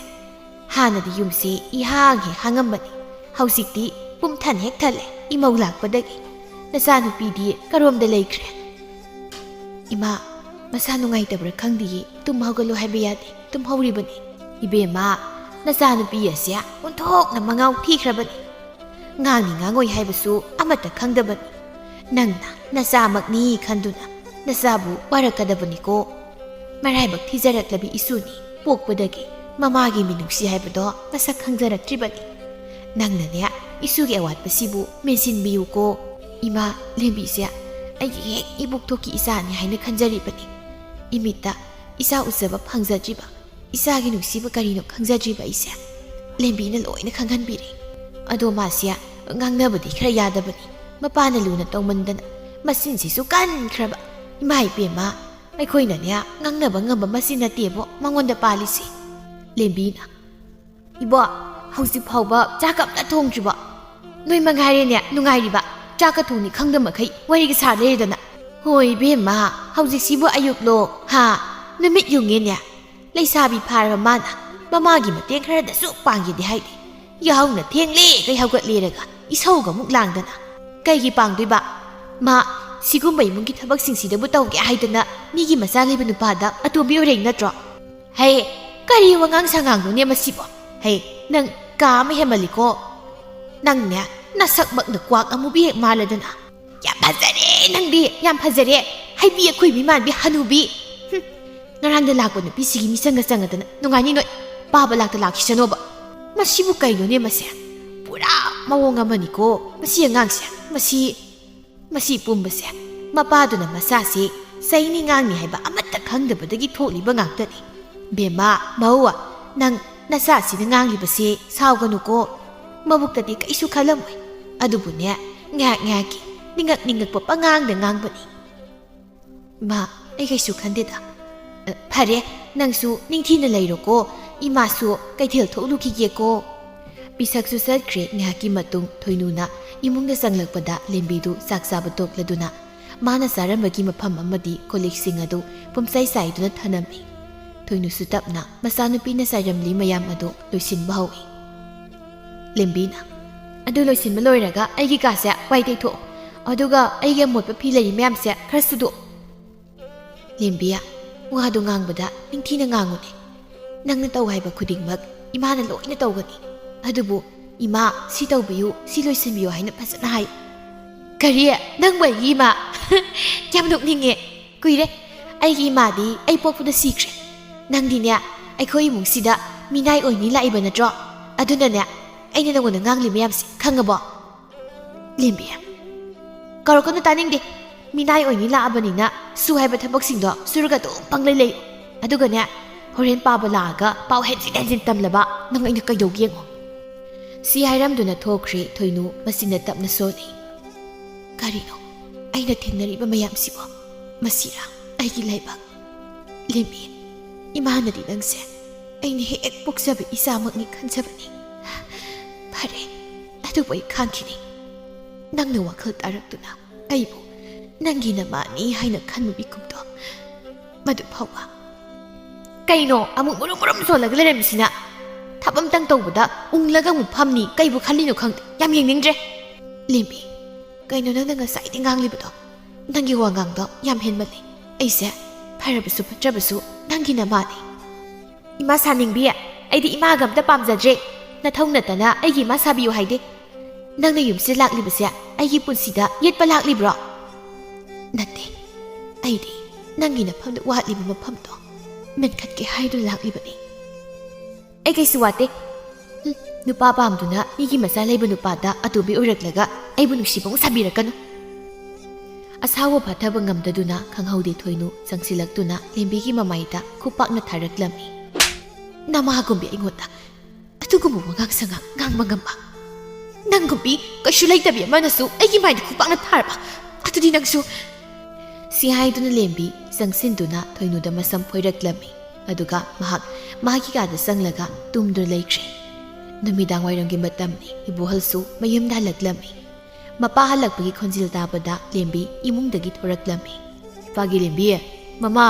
hanadi yumse ihang he hangambani hausikti pumthan hek thale imau lakpadagi nasa nupidi karomda leikre ima masa nungai tabra khangdi tum hawgalo haiba yade tum hawribani ibema nasa nupi asya unthok na mangau thikrabani ngangi ngangoi haibasu amata khangdabani nangna nasa makni khanduna nasabu warakadabani ko maraibak thijaraklabi isuni pokpadagi mamagi minungsi haibado masak khangjaraktribani nangnane isugi awatpasibu mensinbiyu ko ima lembise ai hek ibuk thoki isani haina khanjaribani imita isa usaba phangjajiba isagi nusiba karino khangjajiba isa lembina loina khanghanbiri ado masia ngangnabadi khara yadabani mapana luna tawmandana masinsisu kan khraba imai pema aikhoina ne ngangnaba ngamba masina tebo mangonda palisi lembina ibo hausi phawba chakap ta thongjiba noi mangare ne nungairiba chaka thongni khangdamakhai wariga sa leredana hoi bema hausi sibu ayuklo ha namit yunge ne leisabi phara mana mamagi mateng khara da su panggi di haidi yahauna thengle kai haugat leraga isauga muk langdana kaigi pangdoiba ma sigumbai mungi thabak singsidabu tawge haidana migi masa leba nupada atombi oreng natro hai kari wangang sangang no ne masibo hai nang ka ma hemaliko nang ne nasak mak na kwak amubi hek maladana ya phajare nang di yam phajare hai bi khoi mi man bi hanubi ngarang da lakko nupi sigi mi sanga sanga dana nungani noi baba lakta lakhisanoba masibu kaino ne mase pura mawong amaniko masi angangse masi pumbase mapaduna masasi saini ngangni haiba amatta khangdabadagi tholiba ngangtani bema mawa nang nasasi na nganglibase sawganuko mabuktadi kaisu khalamoi adubune ngaki ningak pa pangang da ngangbani ma ai kaisu khandeda ꯐꯔꯦ ꯅꯪꯁꯨ ꯅꯤꯡꯊꯤꯅ ꯂꯩꯔꯣꯀꯣ ꯏꯃꯥꯁꯨ ꯀꯩꯊꯦꯜ ꯊꯣꯛꯂꯨꯈꯤꯒꯦꯀꯣ ꯄꯤꯁꯛꯁꯨ ꯆꯠꯈ꯭ꯔꯦ ꯉꯥꯏꯍꯥꯛꯀꯤ ꯃꯇꯨꯡ ꯊꯣꯏꯅꯨꯅ ꯏꯃꯨꯡꯗ ꯆꯪꯂꯛꯄꯗ ꯂꯦꯝꯕꯤꯗꯨ ꯆꯥꯛ ꯆꯥꯕ ꯇꯣꯛꯂꯗꯨꯅ ꯃꯥꯅ ꯆꯥꯔꯝꯕꯒꯤ ꯃꯐꯝ ꯑꯃꯗꯤ ꯀꯣꯜꯂꯤꯛꯁꯤꯡ ꯑꯗꯨ ꯄꯨꯝꯆꯥꯏ ꯆꯥꯏꯗꯨꯅ ꯊꯅꯝꯃꯤ ꯊꯣꯏꯅꯨꯁꯨ ꯇꯞꯅ ꯃꯆꯥꯅꯨꯄꯤꯅ ꯆꯥꯏꯔꯝꯂꯤ ꯃꯌꯥꯝ ꯑꯗꯨ ꯂꯣꯏꯁꯤꯟꯕ ꯍꯧꯏ ꯂꯦꯝꯕꯤꯅ ꯑꯗꯨ ꯂꯣꯏꯁꯤꯟꯕ ꯂꯣꯏꯔꯒ ꯑꯩꯒꯤ ꯀꯥꯁꯦ ꯋꯥꯏ ꯇꯩꯊꯣꯛꯑꯣ ꯑꯗꯨꯒ ꯑꯩꯒꯤ ꯑꯃꯣꯠꯄ ꯐꯤ ꯂꯩꯔꯤ ꯃꯌꯥꯝꯁꯦ ꯈꯔ ꯁꯨꯗꯣꯛꯑꯣ ꯂꯦꯝꯕꯤꯌꯥ ꯋꯥꯗꯨ ꯉꯥꯡꯕꯗ ꯅꯤꯡꯊꯤꯅ ꯉꯥꯡꯉꯨꯅꯦ ꯅꯪꯅ ꯇꯧ ꯍꯥꯏꯕ ꯈꯨꯗꯤꯡꯃꯛ ꯏꯃꯥꯅ ꯂꯣꯏꯅ ꯇꯧꯒꯅꯤ ꯑꯗꯨꯕꯨ ꯏꯃꯥ ꯁꯤ ꯇꯧꯕꯤꯌꯨ ꯁꯤ ꯂꯣꯏꯁꯤꯟꯕꯤꯌꯨ ꯍꯥꯏꯅ ꯐꯖꯅ ꯍꯥꯏ ꯀꯔꯤ ꯅꯪꯕꯨ ꯑꯩꯒꯤ ꯏꯃꯥ ꯌꯥꯝ ꯅꯣꯛꯅꯤꯡꯉꯦ ꯀꯨꯏꯔꯦ ꯑꯩꯒꯤ ꯏꯃꯥꯗꯤ ꯑꯩ ꯄꯣꯛꯄꯗ ꯁꯤꯈ꯭ꯔꯦ ꯅꯪꯗꯤꯅꯦ ꯑꯩꯈꯣꯏ ꯏꯃꯨꯡꯁꯤꯗ ꯃꯤꯅꯥꯏ ꯑꯣꯏꯅꯤ ꯂꯥꯛꯏꯕ ꯅꯠꯇ꯭ꯔꯣ ꯑꯗꯨꯅꯅꯦ ꯑꯩꯅ ꯅꯪꯉꯣꯟꯗ ꯉꯥꯡꯂꯤ ꯃꯌꯥꯝꯁꯦ ꯈꯪꯉꯕꯣ ꯂꯦꯝꯕꯤꯌꯥ ꯀꯧꯔꯛꯀꯅꯨ ꯇꯥꯅꯤꯡꯗꯦ ꯃꯤꯅꯥꯏ ꯑꯣꯏꯅꯤ ꯂꯥꯛꯑꯕꯅꯤꯅ ꯁꯨ ꯍꯥꯏꯕ ꯊꯕꯛꯁꯤꯡꯗꯣ ꯁꯨꯔꯒ ꯑꯗꯨꯝ ꯄꯪꯂꯩ ꯂꯩꯌꯨ ꯑꯗꯨꯒꯅꯦ ꯍꯣꯔꯦꯟ ꯄꯥꯕ ꯂꯥꯛꯑꯒ ꯄꯥꯎ ꯍꯦꯟꯖꯤꯟ ꯍꯦꯟꯖꯤꯟ ꯇꯝꯂꯕ ꯅꯪ ꯑꯩꯅ ꯀꯩꯗꯧꯒꯦ ꯌꯦꯡꯉꯣ ꯁꯤ ꯍꯥꯏꯔꯝꯗꯨꯅ ꯊꯣꯛꯈ꯭ꯔꯦ ꯊꯣꯏꯅꯨ ꯃꯁꯤꯅ ꯇꯞꯅ ꯁꯣꯜꯂꯤ ꯀꯔꯤꯅꯣ ꯑꯩꯅ ꯊꯦꯡꯅꯔꯤꯕ ꯃꯌꯥꯝꯁꯤꯕꯣ ꯃꯁꯤꯔꯥ ꯑꯩꯒꯤ ꯂꯥꯏꯕꯛ ꯂꯦꯝꯕꯤ ꯏꯃꯥꯅꯗꯤ ꯅꯪꯁꯦ ꯑꯩꯅ ꯍꯦꯛ ꯄꯣꯛꯆꯕ ꯏꯆꯥꯃꯛꯅꯤ ꯈꯟꯖꯕꯅꯤ ꯐꯔꯦ ꯑꯗꯨꯕꯨ ꯑꯩ ꯈꯥꯡꯈꯤꯅꯤ ꯅꯪꯅ ꯋꯥꯈꯜ ꯇꯥꯔꯛꯇꯨꯅ ꯑꯩꯕꯨ ꯅꯪꯒꯤ ꯅꯃꯥꯅꯤ ꯍꯥꯏꯅ ꯈꯟꯕ ꯃꯤꯀꯨꯞꯇꯣ ꯃꯗꯨ ꯐꯥꯎꯕ ꯀꯩꯅꯣ ꯑꯃꯨꯛ ꯃꯨꯔꯨꯝ ꯁꯣꯜꯂꯒ ꯂꯩꯔꯝꯃꯤꯁꯤꯅ ꯊꯕꯛ ꯇꯧꯕꯗ ꯎꯪꯂꯒ ꯑꯃꯨꯛ ꯐꯝꯅꯤ ꯀꯩꯕꯨ ꯈꯜꯂꯤꯅꯣ ꯈꯪꯗꯦ ꯌꯥꯝ ꯌꯦꯡꯅꯤꯡꯗ꯭ꯔꯦ ꯂꯦꯝꯕꯤ ꯀꯩꯅꯣ ꯅꯪꯅ ꯉꯁꯥꯏꯗꯩ ꯉꯥꯡꯂꯤꯕꯗꯣ ꯅꯪꯒꯤ ꯋꯥꯉꯥꯡꯗꯣ ꯌꯥꯝ ꯍꯦꯟꯃꯜꯂꯤ ꯑꯩꯁꯦ ꯐꯔꯕꯁꯨ ꯐꯠꯇ꯭ꯔꯕꯁꯨ ꯅꯪꯒꯤ ꯅꯃꯥꯅꯤ ꯏꯃꯥ ꯁꯥꯅꯤꯡꯕꯤ ꯑꯩꯗꯤ ꯏꯃꯥꯒ ꯑꯝꯇ ꯄꯥꯝꯖꯗ꯭ꯔꯦ ꯅꯊꯧ ꯅꯠꯇꯅ ꯑꯩꯒꯤ ꯏꯃꯥ ꯁꯥꯕꯤꯌꯨ ꯍꯥꯏꯗꯦ ꯅꯪꯅ ꯌꯨꯝꯁꯤꯗ ꯂꯥꯛꯂꯤꯕꯁꯦ ꯑꯩꯒꯤ ꯄꯨꯟꯁꯤꯗ ꯌꯦꯠꯄ ꯂꯥꯛꯂꯤꯕ꯭ꯔꯣ ꯅꯠꯇꯦ ꯑꯩꯗꯤ ꯅꯪꯒꯤ ꯅꯐꯝꯗ ꯋꯥꯠꯂꯤꯕ ꯃꯐꯝꯗꯣ ꯃꯦꯟꯈꯠꯀꯦ ꯍꯥꯏꯗꯨꯅ ꯂꯥꯛꯂꯤꯕꯅꯤ ꯑꯩ ꯀꯩꯁꯨ ꯋꯥꯠꯇꯦ ꯅꯨꯄꯥ ꯄꯥꯝꯗꯨꯅ ꯃꯤꯒꯤ ꯃꯆꯥ ꯂꯩꯕ ꯅꯨꯄꯥꯗ ꯑꯇꯣꯕꯤ ꯑꯣꯏꯔꯛꯂꯒ ꯑꯩꯕꯨ ꯅꯨꯡꯁꯤꯕ ꯑꯃꯨꯛ ꯁꯥꯕꯤꯔꯛꯀꯅꯨ ꯑꯁꯥꯎꯕ ꯐꯥꯊꯕ ꯉꯝꯗꯗꯨꯅ ꯈꯪꯍꯧꯗꯦ ꯊꯣꯏꯅꯨ ꯆꯪꯁꯤꯜꯂꯛꯇꯨꯅ ꯂꯦꯝꯕꯤꯒꯤ ꯃꯃꯥꯏꯗ ꯈꯨꯄꯥꯛꯅ ꯊꯥꯔꯛꯂꯝꯃꯤ ꯅꯃꯥꯒꯨꯝꯕꯤ ꯑꯩꯉꯣꯟꯗ ꯑꯗꯨꯒꯨꯝꯕ ꯋꯥꯉꯥꯡ ꯁꯉꯥꯡ ꯉꯥꯡꯕ ꯉꯝꯕ ꯅꯪꯒꯨꯝꯕꯤ ꯀꯩꯁꯨ ꯂꯩꯇꯕꯤ ꯑꯃꯅꯁꯨ ꯑꯩꯒꯤ ꯃꯥꯏꯗ ꯈꯨꯄꯥꯛꯅ ꯊꯥꯔꯕ ꯑꯗꯨꯗꯤ ꯅꯪꯁꯨ ꯁꯤ ꯍꯥꯏꯗꯨꯅ ꯂꯦꯝꯕꯤ ꯆꯪꯁꯤꯟꯗꯨꯅ ꯊꯣꯏꯅꯨꯗ ꯃꯁꯝ ꯐꯣꯏꯔꯛꯂꯝꯃꯤ ꯑꯗꯨꯒ ꯃꯍꯥꯛꯀꯤ ꯀꯥꯗ ꯆꯪꯂꯒ ꯇꯨꯝꯗꯨꯅ ꯂꯩꯈ꯭ꯔꯦ ꯅꯨꯃꯤꯗꯥꯡ ꯋꯥꯏꯔꯝꯒꯤ ꯃꯇꯝꯅꯤ ꯏꯕꯣꯍꯜꯁꯨ ꯃꯌꯨꯝꯗ ꯍꯜꯂꯛꯂꯝꯃꯤ ꯃꯄꯥ ꯍꯜꯂꯛꯄꯒꯤ ꯈꯣꯟꯖꯦꯜ ꯇꯥꯕꯗ ꯂꯦꯝꯕꯤ ꯏꯃꯨꯡꯗꯒꯤ ꯊꯣꯔꯛꯂꯝꯃꯤ ꯏꯄꯥꯒꯤ ꯂꯦꯝꯕꯤ ꯃꯃꯥ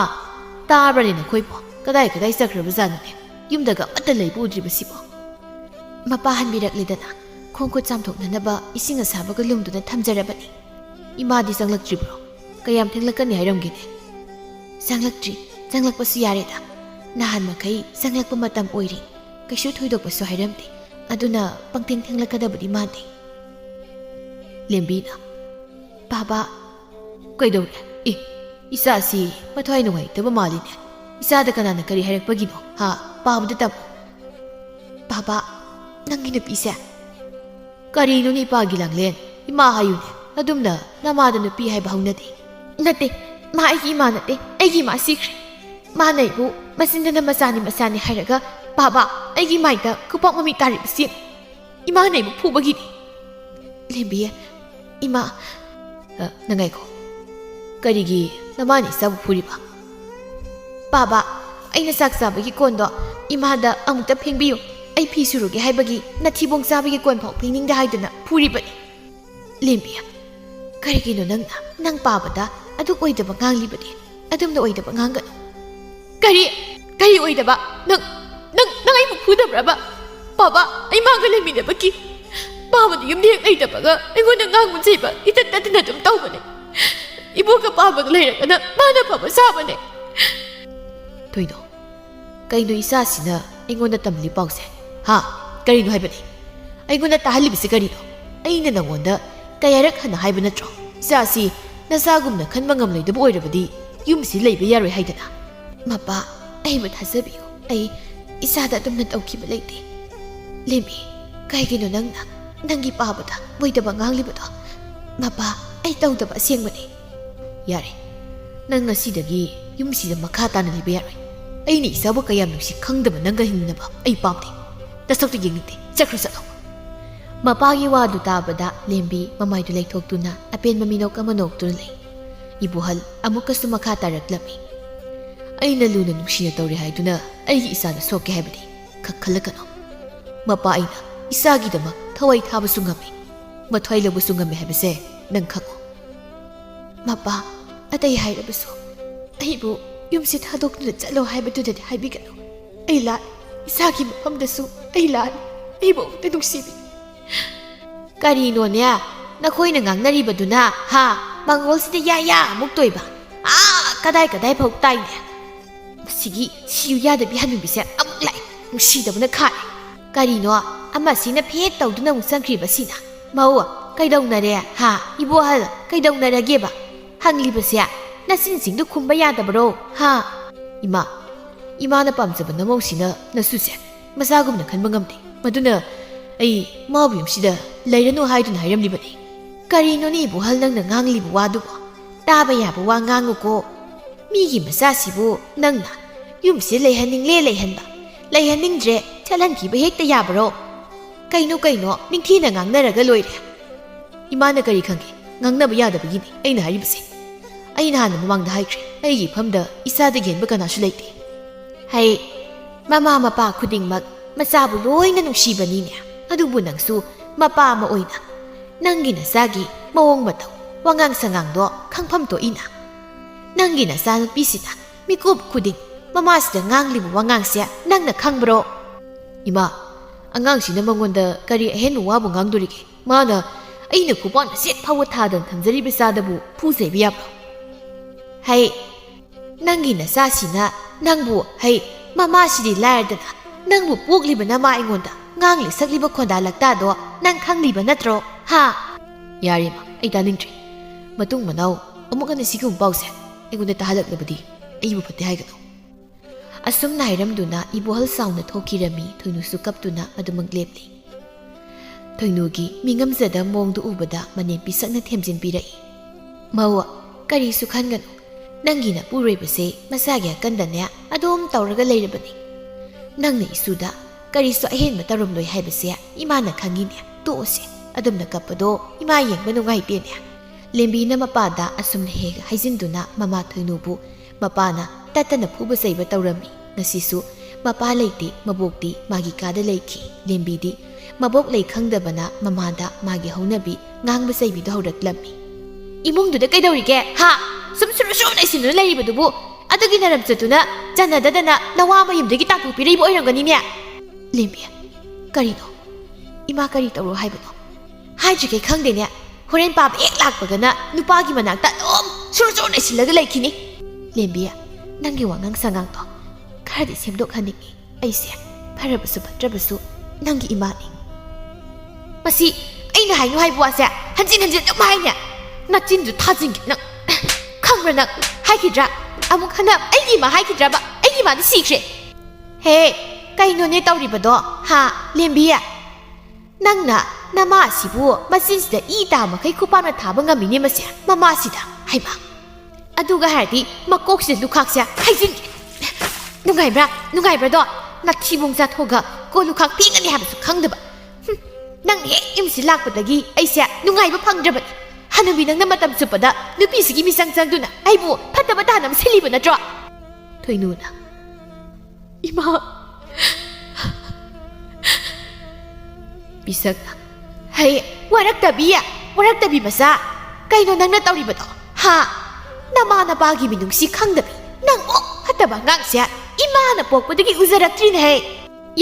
ꯇꯥꯕ꯭ꯔꯅꯦ ꯅꯈꯣꯏꯕꯣ ꯀꯗꯥꯏ ꯆꯠꯈ꯭ꯔꯕꯖꯥꯠꯅꯣꯅꯦ ꯌꯨꯝꯗꯒ ꯑꯃꯠꯇ ꯂꯩꯕ ꯎꯗ꯭ꯔꯤꯕꯁꯤꯕꯣ ꯃꯄꯥ ꯍꯟꯕꯤꯔꯛꯂꯦꯗꯅ ꯈꯣꯡ ꯈꯨꯠ ꯆꯥꯝꯊꯣꯛꯅꯅꯕ ꯏꯁꯤꯡ ꯑꯁꯥꯕꯒ ꯂꯨꯝꯗꯨꯅ ꯊꯝꯖꯔꯕꯅꯤ ꯏꯃꯥꯗꯤ ꯆꯪꯂꯛꯇ꯭ꯔꯤꯕ꯭ꯔോ ꯀꯌꯥꯝ ꯊꯦꯡꯂꯛꯀꯅꯤ ꯍꯥꯏꯔꯝꯒꯦꯅꯦ ꯆꯪꯂꯛꯄꯁꯨ ꯌꯥꯔꯦꯗ ꯅꯍꯥꯟ ꯃꯈꯩ ꯆꯪꯂꯛꯄ ꯃꯇꯝ ꯑꯣꯏꯔꯤ ꯀꯩꯁꯨ ꯊꯣꯏꯗꯣꯛꯄꯁꯨ ꯍꯥꯏꯔꯝꯗꯦ ꯑꯗꯨꯅ ꯊꯦꯡꯂꯛꯀꯗꯕꯗꯤ ꯃꯥꯟꯗꯦ ꯂꯦꯝꯕꯤꯅ ꯕꯥꯕꯥ ꯀꯩꯗꯧꯔꯦ ꯏꯆꯥꯁꯤ ꯃꯊ꯭ꯋꯥꯏ ꯅꯨꯡꯉꯥꯏꯇꯕ ꯃꯥꯜꯂꯤꯅꯦ ꯏꯆꯥꯗ ꯀꯅꯥꯅ ꯀꯔꯤ ꯍꯥꯏꯔꯛꯄꯒꯤꯅꯣ ꯄꯥꯕꯗ ꯇꯝꯃꯨ ꯕꯥꯕꯥ ꯅꯪꯒꯤ ꯅꯨꯄꯤꯁꯦ ꯀꯔꯤꯅꯣꯅꯦ ꯏꯄꯥꯒꯤ ꯂꯥꯡꯂꯦꯟ ꯏꯃꯥ ꯍꯥꯏꯌꯨꯅꯦ ꯑꯗꯨꯝꯅ ꯅꯃꯥꯗ ꯅꯨꯄꯤ ꯍꯥꯏꯕ ꯍꯧꯅꯗꯦ ꯅꯠꯇꯦ ꯃꯥ ꯑꯩꯒꯤ ꯏꯃꯥ ꯅꯠꯇꯦ ꯑꯩꯒꯤ ꯏꯃꯥ ꯁꯤꯈ꯭ꯔꯦ ꯃꯥꯅ ꯑꯩꯕꯨ ꯃꯆꯤꯟꯗꯅ ꯃꯆꯥꯅꯤ ꯍꯥꯏꯔꯒ ꯕꯥꯕꯥ ꯑꯩꯒꯤ ꯃꯥꯏꯗ ꯈꯨꯄꯥꯛ ꯃꯃꯤ ꯇꯥꯔꯤꯕꯁꯤ ꯏꯃꯥꯅ ꯑꯩꯕꯨ ꯐꯨꯕꯒꯤꯅꯤ ꯂꯦꯝꯕꯤ ꯏꯃꯥ ꯅꯪꯉꯥꯏꯈꯣ ꯀꯔꯤꯒꯤ ꯅꯃꯥꯅ ꯏꯆꯥꯕꯨ ꯐꯨꯔꯤꯕ ꯕꯥꯕꯥ ꯑꯩꯅ ꯆꯥꯛ ꯆꯥꯕꯒꯤ ꯀꯣꯟꯗꯣ ꯏꯃꯥꯗ ꯑꯃꯨꯛꯇ ꯐꯦꯡꯕꯤꯌꯨ ꯑꯩ ꯐꯤ ꯁꯨꯔꯨꯒꯦ ꯍꯥꯏꯕꯒꯤ ꯅꯊꯤꯕꯣꯡ ꯆꯥꯕꯒꯤ ꯀꯣꯟꯐꯥꯎ ꯐꯦꯡꯅꯤꯡꯗꯦ ꯍꯥꯏꯗꯨꯅ ꯐꯨꯔꯤꯕꯅꯤ ꯂꯦꯝꯕꯤ ꯀꯔꯤꯒꯤꯅꯣ ꯅꯪ ꯄꯥꯕꯗ ꯑꯗꯨ ꯑꯣꯏꯗꯕ ꯉꯥꯡꯂꯤꯕꯗꯤ ꯑꯗꯨꯝꯅ ꯑꯣꯏꯗꯕ ꯉꯥꯡꯒꯅꯨ ꯀꯔꯤ ꯑꯣꯏꯗꯕ ꯅꯪ ꯑꯩꯕꯨ ꯐꯨꯗꯕ꯭ꯔꯕ ꯕꯥꯕꯥ ꯑꯩ ꯃꯥꯒ ꯂꯩꯃꯤꯟꯅꯕꯒꯤ ꯄꯥꯕꯗ ꯌꯨꯝꯗ ꯍꯦꯛ ꯂꯩꯇꯕꯒ ꯑꯩꯉꯣꯟꯗ ꯉꯥꯡꯕ ꯆꯩꯕ ꯏꯇꯠ ꯇꯠꯇꯅ ꯑꯗꯨꯝ ꯇꯧꯕꯅꯦ 이보가 빠박을 내려가나 마나 파바 사바네 토이노 그이노 이사시나 잉고나 땀리 pau세 하 그리노 하이바니 아이고나 따할리비스 그리노 아이나 나원다 까야락 하나 하이바 natro 이사시 나사금나 칸방감 레이드보 오이라바디 윰시 레이바 야로이 하이다나 마빠 아이바 타사비요 아이 이사다 ꯑꯗꯨꯝꯅ ꯇꯧꯈꯤꯕ ꯂꯩꯇꯦ ꯂꯦꯝꯕꯤ ꯀꯩꯒꯤꯅꯣ ꯅꯪꯒꯤ ꯄꯥꯕꯗ ꯃꯣꯏꯗꯕ ꯉꯥꯡꯂꯤꯕꯗꯣ ꯃꯄꯥ ꯑꯩ ꯇꯧꯗꯕ ꯑꯁꯦꯡꯕꯅꯤ ꯌꯥꯔꯦ ꯅꯪ ꯉꯁꯤꯗꯒꯤ ꯌꯨꯝꯁꯤꯗ ꯃꯈꯥ ꯇꯥꯅ ꯂꯩꯕ ꯌꯥꯔꯣꯏ ꯑꯩꯅ ꯏꯁꯥꯕꯨ ꯀꯌꯥꯝ ꯅꯨꯡꯁꯤ ꯈꯪꯗꯕ ꯅꯪꯒ ꯍꯤꯡꯅꯕ ꯑꯩ ꯄꯥꯝꯗꯦ ꯅꯁꯛꯇꯨ ꯌꯦꯡꯅꯤꯡꯗꯦ ꯆꯠꯂꯣ ꯃꯄꯥꯒꯤ ꯋꯥꯗꯨ ꯇꯥꯕꯗ ꯂꯦꯝꯕꯤ ꯃꯃꯥꯏꯗꯨ ꯂꯩꯊꯣꯛꯇꯨꯅ ꯑꯄꯦꯟꯕ ꯃꯤꯅꯣꯛ ꯑꯃ ꯅꯣꯛꯇꯨꯅ ꯂꯩ ꯏꯕꯨꯍꯜ ꯑꯃꯨꯛꯀꯁꯨ ꯃꯈꯥ ꯇꯥꯔꯛꯂꯝꯃꯤ ꯑꯩꯅ ꯂꯨꯅ ꯅꯨꯡꯁꯤꯅ ꯇꯧꯔꯦ ꯍꯥꯏꯗꯨꯅ ꯑꯩꯒꯤ ꯏꯆꯥꯗ ꯁꯣꯛꯀꯦ ꯍꯥꯏꯕꯗꯤ ꯈꯜꯂꯛꯀꯅꯣ ꯃꯄꯥ ꯑꯩꯅ ꯏꯆꯥꯒꯤꯗꯃꯛ ꯊꯋꯥꯏ ꯊꯥꯕꯁꯨ ꯉꯝꯃꯤ ꯃꯊ꯭ꯋꯥꯏ ꯂꯧꯕꯁꯨ ꯉꯝꯃꯤ ꯍꯥꯏꯕꯁꯦ ꯅꯪ ꯈꯪꯉꯣ ꯃꯄꯥ ꯑꯇꯩ ꯍꯥꯏꯔꯕꯁꯨ ꯑꯩꯕꯨ ꯌꯨꯝꯁꯤ ꯊꯥꯗꯣꯛꯇꯨꯅ ꯆꯠꯂꯣ ꯍꯥꯏꯕꯗꯨꯗꯗꯤ ꯍꯥꯏꯕꯤꯒꯅꯨ ꯑꯩ ꯂꯥꯜꯂꯤ ꯏꯆꯥꯒꯤ ꯃꯐꯝꯗꯁꯨ ꯑꯩ ꯂꯥꯜꯂꯤ ꯑꯩꯕꯨ ꯑꯃꯨꯛꯇ ꯅꯨꯡꯁꯤꯕꯤ ꯀꯔꯤꯅꯣꯅꯦ ꯅꯈꯣꯏꯅ ꯉꯥꯡꯅꯔꯤꯕꯗꯨꯅ ꯍꯥ ꯃꯪꯒꯣꯜꯁꯤꯗ ꯌꯥ ꯑꯃꯨꯛ ꯇꯣꯏꯕ ꯀꯗꯥꯏ ꯐꯥꯎ ꯇꯥꯏꯅꯦ ꯃꯁꯤꯒꯤ ꯁꯤꯌꯨ ꯌꯥꯗꯕꯤ ꯍꯟꯅꯨꯕꯤꯁꯦ ꯑꯃꯨꯛ ꯂꯥꯛꯑꯦ ꯅꯨꯡꯁꯤꯗꯕꯅ ꯈꯥꯔꯦ ꯀꯔꯤꯅꯣ ꯑꯃꯁꯤꯅ ꯐꯦꯠ ꯇꯧꯗꯨꯅ ꯑꯃꯨꯛ ꯆꯪꯈ꯭ꯔꯤꯕꯁꯤꯅ ꯃꯧ ꯀꯩꯗꯧꯅꯔꯦ ꯍꯥ ꯏꯕꯣꯍꯜ ꯀꯩꯗꯧꯅꯔꯒꯦꯕ ꯍꯪꯂꯤꯕꯁꯦ ꯅꯆꯤꯟꯁꯤꯡꯗꯨ ꯈꯨꯝꯕ ꯌꯥꯗꯕꯔꯣ ꯍꯥ ꯏꯃꯥꯅ ꯄꯥꯝꯖꯕ ꯅꯃꯧꯁꯤꯅ ꯅꯁꯨꯁꯦ ꯃꯆꯥꯒꯨꯝꯅ ꯈꯟꯕ ꯉꯝꯗꯦ ꯃꯗꯨꯅ ꯑꯩ ꯃꯥꯕꯨ ꯌꯨꯝꯁꯤꯗ ꯂꯩꯔꯅꯨ ꯍꯥꯏꯗꯨꯅ ꯍꯥꯏꯔꯝꯂꯤꯕꯅꯤ ꯀꯔꯤꯅꯣꯅꯦ ꯏꯕꯣꯍꯜ ꯅꯪꯅ ꯉꯥꯡꯂꯤꯕ ꯋꯥꯗꯨꯕꯣ ꯇꯥꯕ ꯌꯥꯕ ꯋꯥ ꯉꯥꯡꯉꯨꯀꯣ ꯃꯤꯒꯤ ꯃꯆꯥꯁꯤꯕꯨ ꯅꯪꯅ ꯌꯨꯝꯁꯤ ꯂꯩꯍꯟꯅꯤꯡꯂꯦ ꯂꯩꯍꯟꯅꯤꯡꯗ꯭ꯔꯦ ꯆꯠꯍꯟꯈꯤꯕ ꯍꯦꯛꯇ ꯌꯥꯕꯔꯣ ꯀꯩꯅꯣ ꯅꯤꯡꯊꯤꯅ ꯉꯥꯡꯅꯔꯒ ꯂꯣꯏꯔꯦ ꯏꯃꯥꯅ ꯀꯔꯤ ꯈꯪꯒꯦ ꯉꯥꯡꯅꯕ ꯌꯥꯗꯕꯒꯤꯅꯤ ꯑꯩꯅ ꯍꯥꯏꯔꯤꯕꯁꯦ ꯑꯩꯅ ꯍꯥꯟꯅ ꯃꯃꯥꯡꯗ ꯍꯥꯏꯈ꯭ꯔꯦ ꯑꯩꯒꯤ ꯏꯐꯝꯗ ꯏꯆꯥꯗꯒꯤ ꯍꯦꯟꯕ ꯀꯅꯥꯁꯨ ꯂꯩꯇꯦ ꯍꯩ ꯃꯃꯥ ꯃꯄꯥ ꯈꯨꯗꯤꯡꯃꯛ ꯃꯆꯥꯕꯨ ꯂꯣꯏꯅ ꯅꯨꯡꯁꯤꯕꯅꯤꯅꯦ ꯑꯗꯨꯕꯨ ꯅꯪꯁꯨ ꯃꯄꯥ ꯑꯃ ꯑꯣꯏꯅ ꯅꯪꯒꯤ ꯅꯆꯥꯒꯤ ꯃꯑꯣꯡ ꯃꯇꯧ ꯋꯥꯉꯥꯡ ꯁꯉꯥꯡꯗꯣ ꯈꯪꯐꯝ ꯊꯣꯛꯏꯅ ꯅꯪꯒꯤ ꯅꯆꯥꯅꯨꯄꯤꯁꯤꯅ ꯃꯤꯀꯨꯞ ꯈꯨꯗꯤꯡ ꯃꯃꯥꯁꯤꯗ ꯉꯥꯡꯂꯤꯕ ꯋꯥꯉꯥꯡꯁꯦ ꯅꯪꯅ ꯈꯪꯕ꯭ꯔꯣ ꯏꯃꯥ ꯑꯉꯥꯡꯁꯤꯅ ꯃꯉꯣꯟꯗ ꯀꯔꯤ ꯑꯍꯦꯟꯕ ꯋꯥꯕꯨ ꯉꯥꯡꯗꯣꯔꯤꯒꯦ ꯃꯥꯅ ꯑꯩꯅ ꯈꯨꯄꯥꯛ ꯃꯆꯦꯠ ꯐꯥꯎꯕ ꯊꯥꯗꯅ ꯊꯝꯖꯔꯤꯕ ꯆꯥꯗꯕꯨ ꯐꯨꯖꯩꯕ ꯌꯥꯕ꯭ꯔꯣ ꯍꯩ ꯅꯪꯒꯤ ꯅꯆꯥꯁꯤꯅ ꯅꯪꯕꯨ ꯃꯃꯥꯁꯤꯗꯤ ꯂꯥꯏꯔꯗꯅ ꯅꯪꯕꯨ ꯄꯣꯛꯂꯤꯕ ꯅꯃꯥ ꯑꯩꯉꯣꯟꯗ ꯉꯥꯡꯂꯤ ꯁꯛꯂꯤꯕ ꯈꯣꯟꯗꯥ ꯂꯛꯇꯥꯗꯣ ꯅꯪ ꯈꯪꯂꯤꯕ ꯅꯠꯇ꯭ꯔꯣ ꯍꯥ ꯌꯥꯔꯦ ꯏꯃꯥ ꯑꯩ ꯇꯥꯅꯤꯡꯗ꯭ꯔꯦ ꯃꯇꯨꯡ ꯃꯅꯥꯎ ꯑꯃꯨꯛ ꯍꯟꯅ ꯁꯤꯒꯨꯝꯕ ꯄꯥꯎꯁꯦ ꯑꯩꯉꯣꯟꯗ ꯇꯥꯍꯜꯂꯛꯂꯕꯗꯤ ꯑꯩꯕꯨ ꯐꯠꯇꯦ ꯍꯥꯏꯒꯅꯨ ꯑꯁꯨꯝꯅ ꯍꯥꯏꯔꯝꯗꯨꯅ ꯏꯕꯣꯍꯜ ꯁꯥꯎꯅ ꯊꯣꯛꯈꯤꯔꯝꯃꯤ ꯊꯣꯏꯅꯨꯁꯨ ꯀꯞꯇꯨꯅ ꯑꯗꯨꯃꯛ ꯂꯦꯞꯂꯤ ꯊꯣꯏꯅꯨꯒꯤ ꯃꯤꯉꯝꯖꯗ ꯃꯑꯣꯡꯗꯨ ꯎꯕꯗ ꯃꯅꯦꯝꯄꯤ ꯁꯛꯅ ꯊꯦꯝꯖꯤꯟꯕꯤꯔꯛꯏ ꯃꯧ ꯀꯔꯤꯁꯨ ꯈꯟꯒꯅꯨ ꯅꯪꯒꯤ ꯅꯄꯨꯔꯣꯏꯕꯁꯦ ꯃꯁꯥꯒꯤ ꯑꯀꯟꯗꯅꯦ ꯑꯗꯨꯝ ꯇꯧꯔꯒ ꯂꯩꯔꯕꯅꯤ ꯅꯪꯅ ꯏꯁꯨꯗ ꯀꯔꯤꯁꯨ ꯑꯍꯦꯟꯕ ꯇꯧꯔꯝꯂꯣꯏ ꯍꯥꯏꯕꯁꯦ ꯏꯃꯥꯅ ꯈꯪꯉꯤꯅꯦ ꯇꯣꯛꯑꯁꯦ ꯑꯗꯨꯝꯅ ꯀꯞꯄꯗꯣ ꯏꯃꯥ ꯌꯦꯡꯕ ꯅꯨꯡꯉꯥꯏꯇꯦꯅꯦ ꯂꯦꯝꯕꯤꯅ ꯃꯄꯥꯗ ꯑꯁꯨꯝꯅ ꯍꯦꯛ ꯍꯥꯏꯖꯤꯟꯗꯨꯅ ꯃꯃꯥ ꯊꯣꯏꯅꯨꯕꯨ ꯃꯄꯥꯅ ꯇꯠꯇꯅ ꯐꯨꯕ ꯆꯩꯕ ꯇꯧꯔꯝꯃꯤ ꯉꯁꯤꯁꯨ ꯃꯄꯥ ꯂꯩꯇꯦ ꯃꯕꯣꯛꯇꯤ ꯃꯥꯒꯤ ꯀꯥꯗ ꯂꯩꯈꯤ ꯂꯦꯝꯕꯤꯗꯤ ꯃꯕꯣꯛ ꯂꯩ ꯈꯪꯗꯕꯅ ꯃꯃꯥꯗ ꯃꯥꯒꯤ ꯍꯧꯅꯕꯤ ꯉꯥꯡꯕ ꯆꯩꯕꯤꯗꯣ ꯍꯧꯔꯛꯂꯝꯃꯤ ꯏꯃꯨꯡꯗꯨꯗ ꯀꯩꯗꯧꯔꯤꯒꯦ ꯍꯥ ꯁꯨꯝ ꯂꯩꯁꯤꯟꯗꯨꯅ ꯂꯩꯔꯤꯕꯗꯨꯕꯨ ꯑꯗꯨꯒꯤ ꯅꯔꯝꯆꯠꯇꯨꯅ ꯆꯟꯅꯗꯗꯅ ꯅꯋꯥ ꯃꯌꯨꯝꯗꯒꯤ ꯇꯥꯟꯊꯣꯛꯄꯤꯔꯛꯏꯕ ꯑꯣꯏꯔꯝꯒꯅꯤꯅꯦ ꯂꯦꯝꯕꯤ ꯀꯔꯤꯅꯣ ꯏꯃꯥ ꯀꯔꯤ ꯇꯧꯔꯣ ꯍꯥꯏꯕꯅꯣ ꯍꯥꯏꯗ꯭ꯔꯤꯈꯩ ꯈꯪꯗꯦꯅꯦ ꯍꯣꯔꯦꯟ ꯄꯥꯕ ꯍꯦꯛ ꯂꯥꯛꯄꯒꯅ ꯅꯨꯄꯥꯒꯤ ꯃꯅꯥꯛꯇ ꯑꯗꯨꯝ ꯁꯨꯔ ꯂꯩꯁꯤꯜꯂꯒ ꯂꯩꯈꯤꯅꯤ ꯂꯦꯝꯕꯤ ꯅꯪꯒꯤ ꯋꯥꯉꯥꯡ ꯁꯉꯥꯡꯗꯣ ꯈꯔꯗꯤ ꯁꯦꯝꯗꯣꯛꯍꯟꯅꯤꯡꯉꯤ ꯑꯩꯁꯦ ꯐꯔꯕꯁꯨ ꯐꯠꯇ꯭ꯔꯕꯁꯨ ꯅꯪꯒꯤ ꯏꯃꯥꯅꯤ ꯃꯁꯤ ꯑꯩꯅ ꯍꯥꯏꯅꯨ ꯍꯥꯏꯕ ꯋꯥꯁꯦ ꯍꯟꯖꯤꯟ ꯑꯗꯨꯝ ꯍꯥꯏꯅꯦ ꯅꯆꯤꯟꯗꯨ ꯊꯥꯖꯤꯟꯒꯦ ꯅꯪ ꯈꯪꯕ꯭ꯔꯥ ꯅꯪ ꯍꯥꯏꯈꯤꯗ꯭ꯔꯥ ꯑꯃꯨꯛ ꯍꯟꯅ ꯑꯩꯒꯤ ꯏꯃꯥ ꯍꯥꯏꯈꯤꯗ꯭ꯔꯕ ꯑꯩꯒꯤ ꯏꯃꯥꯗꯤ ꯁꯤꯈ꯭ꯔꯦ ꯍꯦ ꯀꯩꯅꯣꯅꯦ ꯇꯧꯔꯤꯕꯗꯣ ꯍꯥ ꯂꯦꯝꯕꯤ ꯅꯪꯅ ꯅꯃꯥ ꯑꯁꯤꯕꯨ ꯃꯆꯤꯟꯁꯤꯗ ꯏ ꯇꯥ ꯃꯈꯩ ꯈꯨꯄꯥꯛꯅ ꯊꯥꯕ ꯉꯝꯃꯤꯅꯦ ꯃꯁꯦ ꯃꯃꯥꯁꯤꯗ ꯍꯩꯃꯥ ꯑꯗꯨꯒ ꯍꯥꯏꯔꯗꯤ ꯃꯀꯣꯛꯁꯤꯗ ꯂꯨꯈꯥꯛꯁꯦ ꯍꯩꯖꯤꯟꯒꯦ ꯅꯨꯡꯉꯥꯏꯕ꯭ꯔꯥꯗꯣ ꯅꯊꯤꯕꯣꯡ ꯆꯥꯊꯣꯛꯑꯒ ꯀꯣ ꯂꯨꯈꯥꯛ ꯐꯦꯡꯒꯅꯤ ꯍꯥꯏꯕꯁꯨ ꯈꯪꯗꯕ ꯅꯪ ꯍꯦꯛ ꯌꯨꯝꯁꯤ ꯂꯥꯛꯄꯗꯒꯤ ꯑꯩꯁꯦ ꯅꯨꯡꯉꯥꯏꯕ ꯐꯪꯗ꯭ꯔꯕꯅꯤ ꯍꯅꯨꯕꯤ ꯅꯪꯅ ꯃꯇꯝ ꯆꯨꯞꯄꯗ ꯅꯨꯄꯤꯁꯤꯒꯤ ꯃꯤꯆꯪ ꯆꯪꯗꯨꯅ ꯑꯩꯕꯨ ꯐꯠꯇꯕ ꯇꯥꯅ ꯑꯃ ꯁꯤꯜꯂꯤꯕ ꯅꯠꯇ꯭ꯔꯣ ꯊꯣꯏꯅꯨꯅ ꯏꯃꯥ ꯄꯤꯁꯛꯅ ꯍꯩ ꯋꯥꯔꯛꯇꯕꯤ ꯃꯆꯥ ꯀꯩꯅꯣ ꯅꯪꯅ ꯇꯧꯔꯤꯕꯗꯣ ꯍꯥ ꯅꯃꯥ ꯅꯄꯥꯒꯤ ꯃꯤꯅꯨꯡꯁꯤ ꯈꯪꯗꯕꯤ ꯅꯪ ꯐꯠꯇꯕ ꯑꯉꯥꯡꯁꯦ ꯏꯃꯥꯅ ꯄꯣꯛꯄꯗꯒꯤ ꯎꯖꯔꯛꯇ꯭ꯔꯤꯅꯦꯍꯦ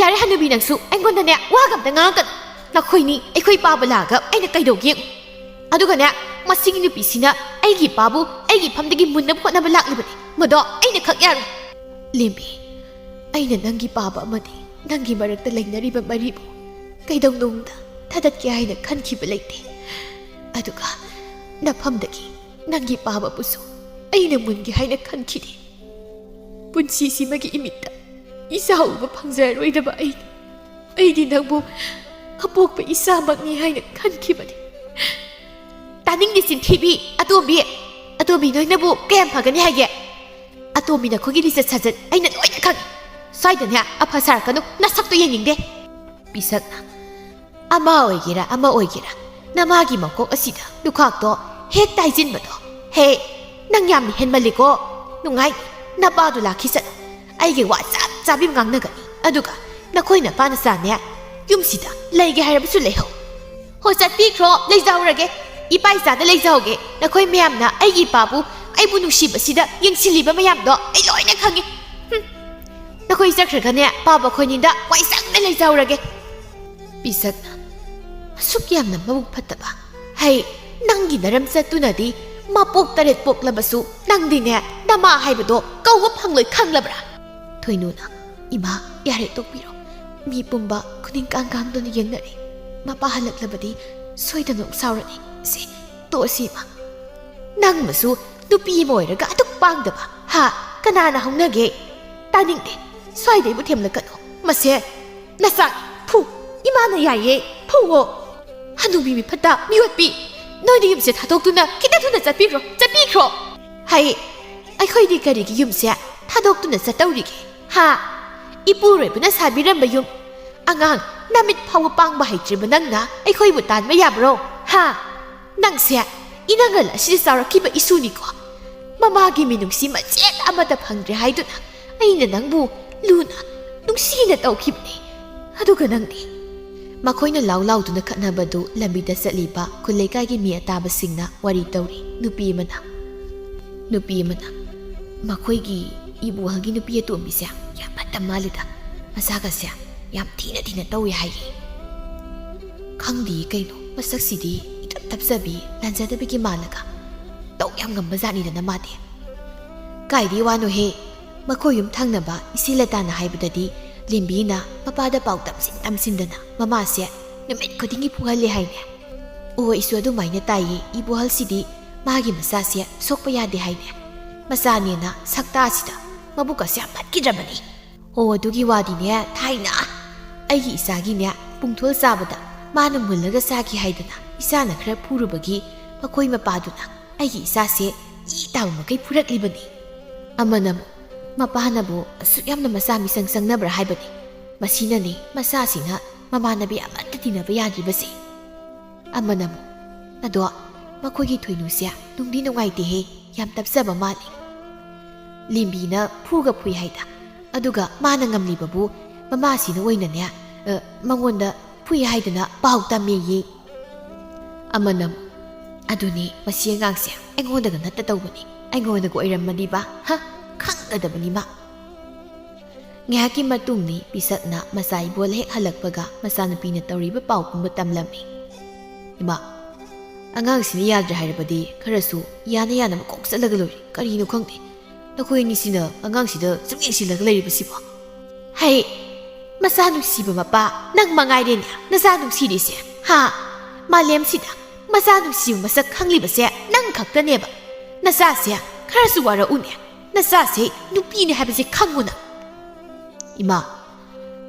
ꯌꯥꯔꯦ ꯍꯅꯨꯕꯤ ꯅꯪꯁꯨ ꯑꯩꯉꯣꯟꯗꯅꯦ ꯋꯥꯒ ꯑꯝꯇ ꯉꯥꯡꯉꯛꯀꯅꯨ ꯅꯈꯣꯏꯅꯤ ꯑꯩꯈꯣꯏ ꯄꯥꯕ ꯂꯥꯛꯑꯒ ꯑꯩꯅ ꯀꯩꯗꯧꯒꯦ ꯑꯗꯨꯒꯅꯦ ꯃꯁꯤꯒꯤ ꯅꯨꯄꯤꯁꯤꯅ ꯑꯩꯒꯤ ꯄꯥꯕꯨ ꯑꯩꯒꯤ ꯐꯝꯗꯒꯤ ꯃꯨꯟꯅꯕ ꯍꯣꯠꯅꯕ ꯂꯥꯛꯂꯤꯕꯅꯤ ꯃꯗꯣ ꯑꯩꯅ ꯈꯛ ꯌꯥꯔꯣꯏ ꯂꯦꯝꯕꯤ ꯑꯩꯅ ꯅꯪꯒꯤ ꯄꯥꯕ ꯑꯃꯗꯤ ꯅꯪꯒꯤ ꯃꯔꯛꯇ ꯂꯩꯅꯔꯤꯕ ꯃꯔꯤꯕꯨ ꯀꯩꯗꯧꯅꯨꯡꯗ ꯊꯥꯗꯠꯀꯦ ꯍꯥꯏꯅ ꯈꯟꯈꯤꯕ ꯂꯩꯇꯦ ꯑꯗꯨꯒ ꯅꯐꯝꯗꯒꯤ ꯅꯪꯒꯤ ꯄꯥꯕꯕꯨꯁꯨ ꯑꯩꯅ ꯃꯨꯟꯒꯦ ꯍꯥꯏꯅ ꯈꯟꯈꯤꯗꯦ ꯄꯨꯟꯁꯤꯁꯤꯃꯒꯤ ꯏꯃꯤꯠꯇ ꯏꯆꯥ ꯎꯕ ꯐꯪꯖꯔꯣꯏꯗꯕ ꯑꯩꯗꯤ ꯅꯪꯕꯨ ꯑꯄꯣꯛꯄ ꯏꯆꯥꯃꯛꯅꯤ ꯍꯥꯏꯅ ꯈꯟꯈꯤꯕꯅꯤ ꯇꯥꯅꯤꯡꯗꯦ ꯆꯤꯟꯊꯤꯕꯤ ꯑꯇꯣꯝꯕꯤ ꯅꯣꯏꯅꯕꯨ ꯀꯌꯥꯝ ꯐꯒꯅꯤ ꯍꯥꯏꯒꯦ ꯑꯇꯣꯝꯕꯤ ꯅꯈꯣꯏꯒꯤ ꯂꯤꯆꯠ ꯁꯥꯖꯠ ꯑꯩꯅ ꯂꯣꯏꯅ ꯈꯪꯉꯤ ꯁ꯭ꯋꯥꯏꯗꯅꯦ ꯑꯐ ꯁꯥꯔꯛꯀꯅꯨ ꯅꯁꯛꯇꯣ ꯌꯦꯡꯅꯤꯡꯗꯦ ꯄꯤꯁꯛꯅ ꯑꯃ ꯑꯣꯏꯒꯦꯔꯥ ꯅꯃꯥꯒꯤ ꯃꯀꯣꯛ ꯑꯁꯤꯗ ꯂꯨꯈꯥꯛꯇꯣ ꯍꯦꯛ ꯇꯥꯏꯖꯤꯟꯕꯗꯣ ꯍꯦ ꯅꯪ ꯌꯥꯝꯅ ꯍꯦꯟꯃꯜꯂꯤꯀꯣ ꯅꯄꯥꯗꯨ ꯂꯥꯛꯈꯤꯁꯅꯨ ꯑꯩꯒꯤ ꯋꯥ ꯆꯞ ꯆꯥꯕꯤ ꯉꯥꯡꯅꯒꯅꯤ ꯑꯗꯨꯒ ꯅꯈꯣꯏ ꯅꯄꯥ ꯅꯆꯥꯅꯦ ꯌꯨꯝꯁꯤꯗ ꯂꯩꯒꯦ ꯍꯥꯏꯔꯕꯁꯨ ꯂꯩꯍꯧ ꯍꯣ ꯆꯠꯄꯤꯈ꯭ꯔꯣ ꯂꯩꯖꯍꯧꯔꯒꯦ ꯏꯄꯥ ꯏꯆꯥꯗ ꯂꯩꯖꯍꯧꯒꯦ ꯅꯈꯣꯏ ꯃꯌꯥꯝꯅ ꯑꯩꯒꯤ ꯏꯄꯥꯕꯨ ꯑꯩꯕꯨ ꯅꯨꯡꯁꯤꯕꯁꯤꯗ ꯌꯦꯡꯁꯤꯜꯂꯤꯕ ꯃꯌꯥꯝꯗꯣ ꯑꯩ ꯂꯣꯏꯅ ꯈꯪꯉꯤ ꯅꯈꯣꯏ ꯆꯠꯈ꯭ꯔꯒꯅꯦ ꯄꯥꯕ ꯈꯣꯏꯅꯤꯡꯗ ꯋꯥꯏ ꯁꯪꯅ ꯂꯩꯖꯍꯧꯔꯒꯦ ꯄꯤꯁꯛꯅ ꯑꯁꯨꯛ ꯌꯥꯝꯅ ꯃꯕꯨꯛ ꯐꯠꯇꯕ ꯍꯩ ꯅꯪꯒꯤ ꯅꯔꯝ ꯆꯠꯇꯨꯅꯗꯤ ꯃꯄꯣꯛ ꯇꯔꯦꯠ ꯄꯣꯛꯂꯕꯁꯨ ꯅꯪꯗꯤꯅꯦ ꯅꯃꯥ ꯍꯥꯏꯕꯗꯣ ꯀꯧꯕ ꯐꯪꯂꯣꯏ ꯈꯪꯂꯕ꯭ꯔꯥ ꯊꯣꯏꯅꯨꯅ ꯏꯃꯥ ꯌꯥꯔꯦ ꯇꯣꯛꯄꯤꯔꯣ ꯃꯤ ꯄꯨꯝꯕ ꯈꯨꯅꯤꯡ ꯀꯥꯡꯗꯨꯅ ꯌꯦꯡꯅꯔꯤ ꯃꯄꯥ ꯍꯜꯂꯛꯂꯕꯗꯤ ꯁꯣꯏꯗꯅ ꯁꯥꯎꯔꯅꯤ ꯁꯤ ꯇꯣꯛꯑꯁꯤ ꯏꯃꯥ ꯅꯪꯃꯁꯨ ꯅꯨꯄꯤ ꯑꯃ ꯑꯣꯏꯔꯒ ꯑꯗꯨꯛ ꯄꯥꯡꯗꯕ ꯍꯥ ꯀꯅꯥꯅ ꯍꯧꯅꯒꯦ ꯇꯥꯅꯤꯡꯗꯦ ꯁ꯭ꯋꯥꯏꯗꯩꯕꯨ ꯊꯦꯝꯂꯛꯀꯅꯣ ꯃꯁꯦ ꯅꯆꯥꯅꯤ ꯐꯨ ꯏꯃꯥꯅ ꯌꯥꯏꯌꯦ ꯐꯨꯋꯣ ꯍꯅꯨꯕꯤ ꯃꯤꯐꯠꯇ ꯃꯤꯑꯣꯠꯄꯤ ꯅꯣꯏꯗꯤ ꯌꯨꯝꯁꯦ ꯊꯥꯗꯣꯛꯇꯨꯅ ꯈꯤꯇ ꯊꯨꯅ ꯆꯠꯄꯤꯈ꯭ꯔꯣ ꯍꯩ ꯑꯩꯈꯣꯏꯗꯤ ꯀꯔꯤꯒꯤ ꯌꯨꯝꯁꯦ ꯊꯥꯗꯣꯛꯇꯨꯅ ꯆꯠꯇꯧꯔꯤꯒꯦ ꯍꯥ ꯏꯄꯨꯔꯣꯏꯕꯅ ꯁꯥꯕꯤꯔꯝꯕ ꯌꯨꯝ ꯑꯉꯥꯡ ꯅꯃꯤꯠ ꯐꯥꯎꯕ ꯄꯥꯡꯕ ꯍꯩꯇ꯭ꯔꯤꯕ ꯅꯪꯅ ꯑꯩꯈꯣꯏꯕꯨ ꯇꯥꯟꯕ ꯌꯥꯕ꯭ꯔꯣ ꯍꯥ ꯅꯪꯁꯦ ꯏꯅꯪꯒꯜ ꯑꯁꯤꯗ ꯆꯥꯎꯔꯛꯈꯤꯕ ꯏꯁꯨꯅꯤꯀꯣ ꯃꯃꯥꯒꯤ ꯃꯤꯅꯨꯡꯁꯤ ꯃꯆꯦꯠ ꯑꯃꯠꯇ ꯐꯪꯗ꯭ꯔꯦ ꯍꯥꯏꯗꯨꯅ ꯑꯩꯅ ꯅꯪꯕꯨ ꯂꯨꯅ ꯅꯨꯡꯁꯤꯅ ꯇꯧꯈꯤꯕꯅꯤ ꯑꯗꯨꯒ ꯅꯪꯗꯤ ꯃꯈꯣꯏꯅ ꯂꯥꯎꯗꯨꯅ ꯈꯠꯅꯕꯗꯨ ꯂꯝꯕꯤꯗ ꯆꯠꯂꯤꯕ ꯈꯨꯜ ꯂꯩꯀꯥꯏꯒꯤ ꯃꯤ ꯑꯇꯥꯕꯁꯤꯡꯅ ꯋꯥꯔꯤ ꯇꯧꯔꯤ ꯅꯨꯄꯤ ꯑꯃꯅ ꯃꯈꯣꯏꯒꯤ ꯏꯕꯣꯍꯜꯒꯤ ꯅꯨꯄꯤ ꯑꯇꯣꯝꯕꯤꯁꯦ ꯌꯥꯝ ꯐꯠꯇ ꯃꯥꯜꯂꯤꯗ ꯃꯁꯥꯒꯁꯦ ꯌꯥꯝ ꯊꯤꯅ ꯇꯧꯏ ꯍꯥꯏꯌꯦ ꯈꯪꯗꯦ ꯀꯩꯅꯣ ꯃꯁꯛꯁꯤꯗꯤ ꯏꯇꯞ ꯇꯞꯆꯕꯤ ꯂꯥꯟꯖꯗꯕꯤꯒꯤ ꯃꯥꯜꯂꯒ ꯇꯧ ꯌꯥꯝ ꯉꯝꯕ ꯖꯥꯠꯅꯤꯗꯅ ꯃꯥꯗꯤ ꯀꯥꯏꯗꯤ ꯋꯥꯅꯣꯍꯦ ꯃꯈꯣꯏ ꯌꯨꯝ ꯊꯪꯅꯕ ꯏꯆꯦꯂꯇꯥꯅ ꯍꯥꯏꯕꯗꯗꯤ ꯂꯦꯝꯕꯤꯅ ꯃꯄꯥꯗ ꯄꯥꯎ ꯇꯝꯁꯤꯟꯗꯅ ꯃꯃꯥꯁꯦ ꯅꯨꯃꯤꯠ ꯈꯨꯗꯤꯡꯒꯤ ꯐꯨꯍꯜꯂꯦ ꯍꯥꯏꯅꯦ ꯑꯣ ꯑꯩꯁꯨ ꯑꯗꯨꯃꯥꯏꯅ ꯇꯥꯏꯌꯦ ꯏꯕꯣꯍꯜꯁꯤꯗꯤ ꯃꯥꯒꯤ ꯃꯆꯥꯁꯦ ꯁꯣꯛꯄ ꯌꯥꯗꯦ ꯍꯥꯏꯅꯦ ꯃꯆꯥꯅꯦꯅ ꯁꯛꯇꯥꯁꯤꯗ ꯃꯕꯨꯛꯀꯁꯦ ꯌꯥꯝ ꯐꯠꯈꯤꯗ꯭ꯔꯕꯅꯤ ꯑꯣ ꯑꯗꯨꯒꯤ ꯋꯥꯗꯤꯅꯦ ꯊꯥꯏꯅ ꯑꯩꯒꯤ ꯏꯆꯥꯒꯤꯅꯦ ꯄꯨꯡꯊꯣꯜ ꯆꯥꯕꯗ ꯃꯥꯅ ꯃꯨꯜꯂꯒ ꯆꯥꯈꯤ ꯍꯥꯏꯗꯅ ꯏꯆꯥꯅ ꯈꯔ ꯐꯨꯔꯨꯕꯒꯤ ꯃꯈꯣꯏ ꯃꯄꯥꯗꯨꯅ ꯑꯩꯒꯤ ꯏꯆꯥꯁꯦ ꯏ ꯇꯥꯕ ꯃꯈꯩ ꯐꯨꯔꯛꯂꯤꯕꯅꯤ ꯑꯃꯅ ꯃꯄꯥꯅꯕꯨ ꯑꯁꯨꯛ ꯌꯥꯝꯅ ꯃꯆꯥ ꯃꯤꯆꯪ ꯆꯪꯅꯕ꯭ꯔꯥ ꯍꯥꯏꯕꯅꯤ ꯃꯁꯤꯅꯅꯤ ꯃꯆꯥꯁꯤꯅ ꯃꯃꯥꯟꯅꯕꯤ ꯑꯃꯠꯇ ꯇꯤꯟꯅꯕ ꯌꯥꯗ꯭ꯔꯤꯕꯁꯦ ꯑꯃꯅ ꯑꯗꯣ ꯃꯈꯣꯏꯒꯤ ꯊꯣꯏꯅꯨꯁꯦ ꯅꯨꯡꯗꯤ ꯅꯨꯡꯉꯥꯏꯇꯦꯍꯦ ꯌꯥꯝ ꯇꯞꯆꯕ ꯃꯥꯜꯂꯤ ꯂꯦꯝꯕꯤꯅ ꯐꯨꯒ ꯐꯨꯏ ꯍꯥꯏꯗ ꯑꯗꯨꯒ ꯃꯥꯅ ꯉꯝꯂꯤꯕꯕꯨ ꯃꯃꯥꯁꯤꯅ ꯑꯣꯏꯅꯅꯦ ꯃꯉꯣꯟꯗ ꯐꯨꯏ ꯍꯥꯏꯗꯅ ꯄꯥꯎ ꯇꯝꯃꯦꯌꯦ ꯑꯃꯅ ꯑꯗꯨꯅꯤ ꯃꯁꯤ ꯑꯉꯥꯡꯁꯦ ꯑꯩꯉꯣꯟꯗꯒ ꯅꯠꯇ ꯇꯧꯕꯅꯤ ꯑꯩꯉꯣꯟꯗꯒ ꯑꯣꯏꯔꯝꯃꯅꯤꯕ ꯈꯪꯒꯗꯕꯅꯤ ꯃꯥ ꯉꯥꯏꯍꯥꯛꯀꯤ ꯃꯇꯨꯡꯅꯤ ꯄꯤꯁꯛꯅ ꯃꯆꯥ ꯏꯕꯣꯜ ꯍꯦꯛ ꯍꯜꯂꯛꯄꯒ ꯃꯆꯥꯅꯨꯄꯤꯅ ꯇꯧꯔꯤꯕ ꯄꯥꯎ ꯄꯨꯝꯕ ꯇꯝꯂꯝꯃꯤ ꯏꯃꯥ ꯑꯉꯥꯡꯁꯤꯅ ꯌꯥꯗ꯭ꯔꯦ ꯍꯥꯏꯔꯕꯗꯤ ꯈꯔꯁꯨ ꯌꯥꯅꯕ ꯀꯣꯛ ꯆꯠꯂꯒ ꯂꯣꯏꯔꯦ ꯀꯔꯤꯅꯣ ꯈꯪꯗꯦ ꯅꯈꯣꯏ ꯑꯅꯤꯁꯤꯅ ꯑꯉꯥꯡꯁꯤꯗ ꯁꯨꯝ ꯌꯦꯡꯁꯤꯜꯂꯒ ꯂꯩꯔꯤꯕꯁꯤꯕꯣ ꯍꯩ ꯃꯆꯥ ꯅꯨꯡꯁꯤꯕ ꯃꯄꯥ ꯅꯪ ꯃꯉꯥꯏꯔꯦꯅꯦ ꯅꯆꯥ ꯅꯨꯡꯁꯤꯔꯤꯁꯦ ꯍꯥ ꯃꯥꯂꯦꯝꯁꯤꯗ ꯃꯆꯥ ꯅꯨꯡꯁꯤꯕ ꯃꯁꯛ ꯈꯪꯂꯤꯕꯁꯦ ꯅꯪ ꯈꯛꯇꯅꯦꯕ ꯅꯆꯥꯁꯦ ꯈꯔꯁꯨ ꯋꯥꯔꯛꯎꯅꯦ ꯅꯆꯥꯁꯦ ꯅꯨꯄꯤꯅꯦ ꯍꯥꯏꯕꯁꯦ ꯈꯪꯉꯨꯅ ꯏꯃꯥ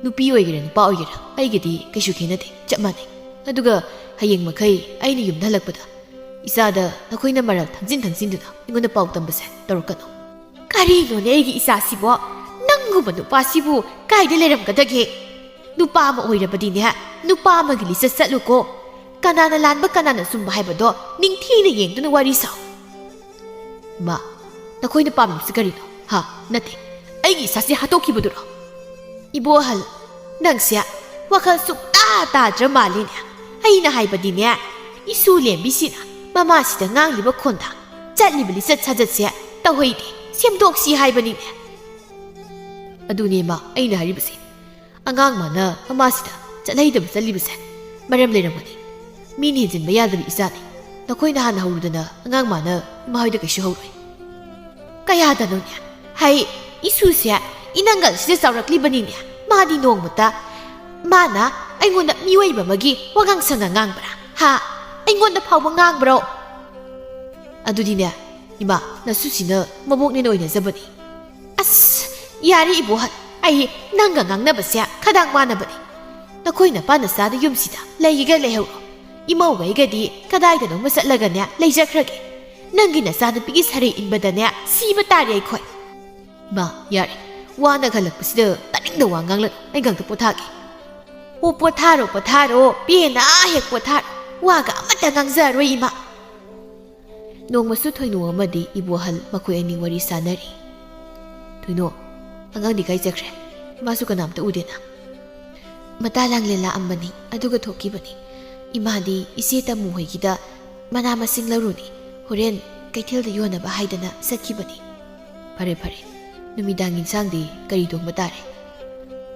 ꯅꯨꯄꯤ ꯑꯣꯏꯒꯦꯔꯥ ꯅꯨꯄꯥ ꯑꯣꯏꯒꯦꯔꯥ ꯑꯩꯒꯤꯗꯤ ꯀꯩꯁꯨ ꯈꯦꯠꯅꯗꯦ ꯆꯞ ꯃꯥꯟꯅꯩ ꯑꯗꯨꯒ ꯍꯌꯦꯡ ꯃꯈꯩ ꯑꯩꯅ ꯌꯨꯝꯗ ꯍꯜꯂꯛꯄꯗ ꯏꯆꯥꯗ ꯅꯈꯣꯏꯅ ꯃꯔꯜ ꯊꯪꯖꯤꯟꯗꯨꯅ ꯑꯩꯉꯣꯟꯗ ꯄꯥꯎ ꯇꯝꯕꯁꯦ ꯇꯧꯔꯛꯀꯅꯨ ꯀꯔꯤꯅꯣꯅꯦ ꯑꯩꯒꯤ ꯏꯆꯥꯁꯤꯕꯣ ꯅꯪꯒꯨꯝꯕ ꯅꯨꯄꯥꯁꯤꯕꯨ ꯀꯥꯏꯗ ꯂꯩꯔꯝꯒꯗꯒꯦ ꯅꯨꯄꯥ ꯑꯃ ꯑꯣꯏꯔꯕꯗꯤꯅꯦ ꯅꯨꯄꯥ ꯑꯃꯒꯤ ꯂꯤꯆꯠ ꯆꯠꯂꯨꯀꯣ ꯀꯅꯥꯅ ꯂꯥꯟꯕ ꯀꯅꯥꯅ ꯆꯨꯝꯕ ꯍꯥꯏꯕꯗꯣ ꯅꯤꯡꯊꯤꯅ ꯌꯦꯡꯗꯨꯅ ꯋꯥꯔꯤ ꯁꯥꯎ ꯃꯥ ꯅꯈꯣꯏꯅ ꯄꯥꯝꯂꯤꯕꯁꯤ ꯀꯔꯤꯅꯣ ꯍꯥ ꯅꯠꯇꯦ ꯑꯩꯒꯤ ꯏꯆꯥꯁꯦ ꯍꯥꯠꯇꯣꯛꯈꯤꯕꯗꯨꯔꯣ ꯏꯕꯣꯍꯜ ꯅꯪꯁꯦ ꯋꯥꯈꯜ ꯁꯨꯛꯇꯥ ꯇꯥꯗ꯭ꯔ ꯃꯥꯜꯂꯤꯅꯦ ꯑꯩꯅ ꯍꯥꯏꯕꯗꯤꯅꯦ ꯏꯁꯨ ꯂꯦꯝꯕꯤꯁꯤꯅ ꯃꯃꯥꯁꯤꯗ ꯉꯥꯡꯂꯤꯕ ꯈꯣꯟꯊꯥ ꯆꯠꯂꯤꯕ ꯂꯤꯆꯠ ꯁꯥꯖꯠꯁꯦ ꯇꯧꯍꯩꯗꯦ ꯁꯦꯝꯗꯣꯛꯁꯤ ꯍꯥꯏꯕꯅꯤꯅꯦ ꯑꯗꯨꯅꯦ ꯃꯥ ꯑꯩꯅ ꯍꯥꯏꯔꯤꯕꯁꯦ ꯑꯉꯥꯡ ꯃꯥꯅ ꯃꯃꯥꯁꯤꯗ ꯆꯠꯍꯩꯗꯕ ꯆꯠꯂꯤꯕꯁꯦ ꯃꯔꯝ ꯂꯩꯔꯝꯒꯅꯤ ꯃꯤꯅ ꯍꯦꯟꯖꯤꯟꯕ ꯌꯥꯗꯕ ꯏꯆꯥꯅꯤ ꯅꯈꯣꯏꯅ ꯍꯥꯟꯅ ꯍꯧꯔꯨꯗꯅ ꯑꯉꯥꯡ ꯃꯥꯅ ꯏꯃꯥꯍꯣꯏꯗ ꯀꯩꯁꯨ ꯍꯧꯔꯣꯏ ꯀꯌꯥꯗꯅꯣꯅꯦ ꯍꯩ ꯏꯁꯨꯁꯦ ꯏꯅꯪꯒꯜꯁꯤꯗ ꯆꯥꯎꯔꯛꯂꯤꯕꯅꯤꯅꯦ ꯃꯥꯗꯤ ꯅꯣꯡꯃꯇ ꯃꯥꯅ ꯑꯩꯉꯣꯟꯗ ꯃꯤꯑꯣꯏꯕ ꯑꯃꯒꯤ ꯋꯥꯉꯥꯡ ꯁꯉꯥꯡ ꯉꯥꯡꯕ꯭ꯔꯥ ꯍꯥ ꯑꯩꯉꯣꯟꯗ ꯐꯥꯎꯕ ꯉꯥꯡꯕ꯭ꯔꯣ ꯑꯗꯨꯗꯤꯅꯦ ꯏꯃꯥ ꯅꯁꯨꯁꯤꯅ ꯃꯕꯣꯛꯅꯦꯅ ꯑꯣꯏꯅꯖꯕꯅꯤ ꯑꯁ ꯌꯥꯔꯦ ꯏꯕꯣꯍꯜ ꯑꯩ ꯅꯪꯒ ꯉꯥꯡꯅꯕꯁꯦ ꯈꯗꯥꯡ ꯃꯥꯟꯅꯕꯅꯤ ꯅꯈꯣꯏ ꯅꯄꯥ ꯅꯆꯥꯗ ꯌꯨꯝꯁꯤꯗ ꯂꯩꯒꯦꯒ ꯂꯩꯍꯧꯔꯣ ꯏꯃꯧꯒꯩꯒꯗꯤ ꯀꯗꯥꯏꯗꯅꯣꯃ ꯆꯠꯂꯒꯅꯦ ꯂꯩꯖꯈ꯭ꯔꯒꯦ ꯅꯪꯒꯤ ꯅꯆꯥꯅꯨꯄꯤꯒꯤ ꯁꯔꯩ ꯏꯟꯕꯗꯅꯦ ꯁꯤꯕ ꯇꯥꯔꯦ ꯑꯩꯈꯣꯏ ꯏꯃꯥ ꯌꯥꯔꯦ ꯋꯥꯅ ꯈꯜꯂꯛꯄꯁꯤꯗ ꯇꯥꯅꯤꯡꯗ ꯋꯥ ꯉꯥꯡꯂꯛ ꯑꯩ ꯉꯥꯛꯇ ꯄꯣꯊꯥꯒꯦ ꯑꯣ ꯄꯣꯊꯥꯔꯣ ꯄꯦꯟꯅ ꯍꯦꯛ ꯄꯣꯊꯥꯔꯣ ꯋꯥꯒ ꯑꯃꯠꯇ ꯉꯥꯡꯖꯔꯣꯏ ꯏꯃꯥ ꯅꯣꯡꯃꯁꯨ ꯊꯣꯏꯅꯨ ꯑꯃꯗꯤ ꯏꯕꯣꯍꯜ ꯃꯈꯣꯏ ꯑꯅꯤ ꯋꯥꯔꯤ ꯁꯥꯅꯔꯤ Thuino, angang di kai jakre. Masu kanam ta udena. Mata Langlen laambani, aduga thokibani. Imadi ise tamu hoigida mana masing laruni. Horen kaithil da yona ba haidana satkibani. Pare pare. Numidang insangdi kari dongba tare.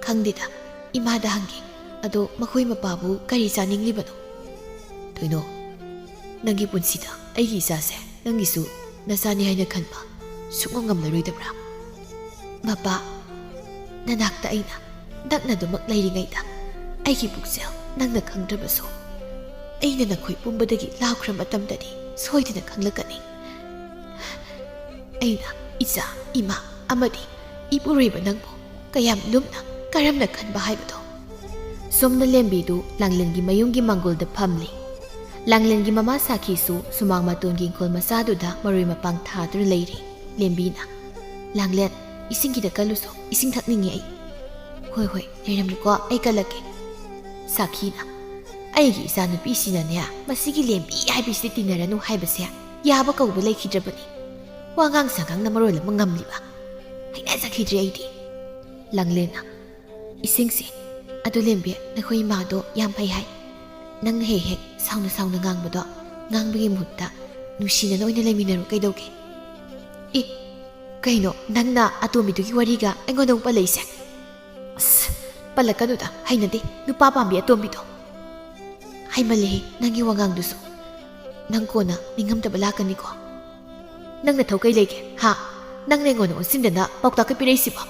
Khangdida imada hangi ado makhoi mapabu kari chaninglibano. Thuino, nangi punsida aigi isase nangisu nasani haina khanba sukngam ngamlaroidabra. Mapa nanakta aina nakna dumak lairingaida aigi puksel nangna khangdrabaso aina nakhoi pumbadagi laukhra matamdani soidina khanglakani. Aina isa ima amadi ipureba nangbo kayam lumna karamna khanba haibado. Somna lembidu Langlengi mayunggi manggolda phamli. Langlengi mama Sakhisu sumang matungi ingkol masaduda marui mapang thadru leiri. Lembina, Langlen, isingida kaluso, ising thakningi ai. Hoi hoi, leiramniko ai kalake. Sakhina, aigi isanupi sinanya masigi lembi haibisi tinaranu haibase yaba kauba leikidrabani. Wangang sangang na marola mangamliba. Haina sakhidri aidi. Langlena, isingsi adu lembi nakhoi mado yam pai hai. Nang he he sauna sauna ngangbado ngangbagi mutta nusina noina leminaru kaidauke. E kaino nangna atomidugi wariga aingonda palaise. As palakanuda hainade nupa pambi atombido. Haimale nangi wangang dusu. Nang kona ningamdaba lakaniko. Nangna thaukai lege ha nangne ngona onsindana paukta kapiraisiba.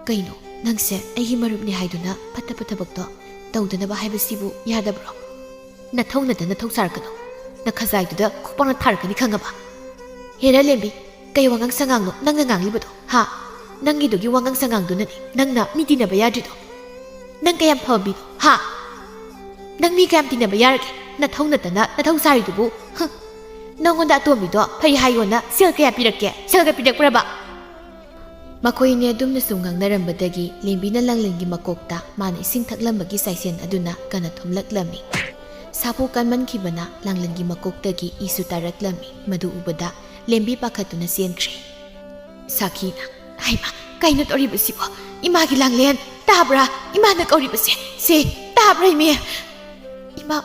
Kaino nangse aigi marupni haiduna patta pattabakto tawdanaba haibasibu yadabro. Nathonadana thawsarkano. Nakhazaituda khupana tharkani khangaba. Hera lembi kay wangang sangangno nangna nganglibado. Ha nangidugi wangang sangangdunani nangna mitinaba yadrido. Nang kayam phabido. Ha nang mi kayam tinaba yarage. Nathonadana nathawsaridubu. Ha nangonda atomido phai hayona sel kaya pirakke. Sel ka pirakpraba. Makoine adumna sungang narambadagi lembina Langlengi makokta mana ising thaklambagi saisen aduna kana thomlaklami. Sapu kanman khibana Langlengi makoktagi isu taraklami madu ubada lembi pakhatuna senkre. Sakhina, haima kaino toribasibo imagi Langlen tabra imana kauribase se tabra ime ima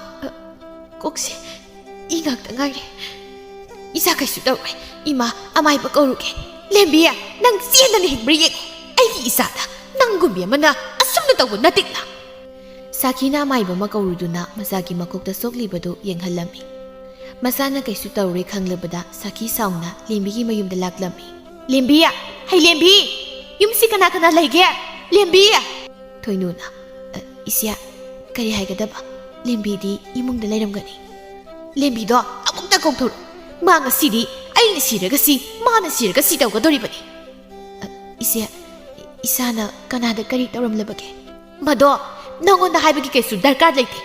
kokse ingakta ngaire isa kaisu tawre ima amai pakauruke. Lembiya, nang siya na higbriye ko. Ay isada, nang gumbiya man na asum na tawag natik na. Sakina may ba makaurudo na masagi makokta soklibado yung halami. Masana kay sutawre kang labada saki saung na lembigi mayum dalaklami. Lembiya, hay lembi! Yung si kana laige! Lembiya! Thuino na, isya, kari hay kadaba. Lembi di imong dalayram gani. Lembi do, amok na kong turo. Mga sidi, ay nasiraga si, mana siraga si daw ka doribani. Isya, isana kanada kari tawramlabage. Mado, nangon na haibagi kaysu darkar laite.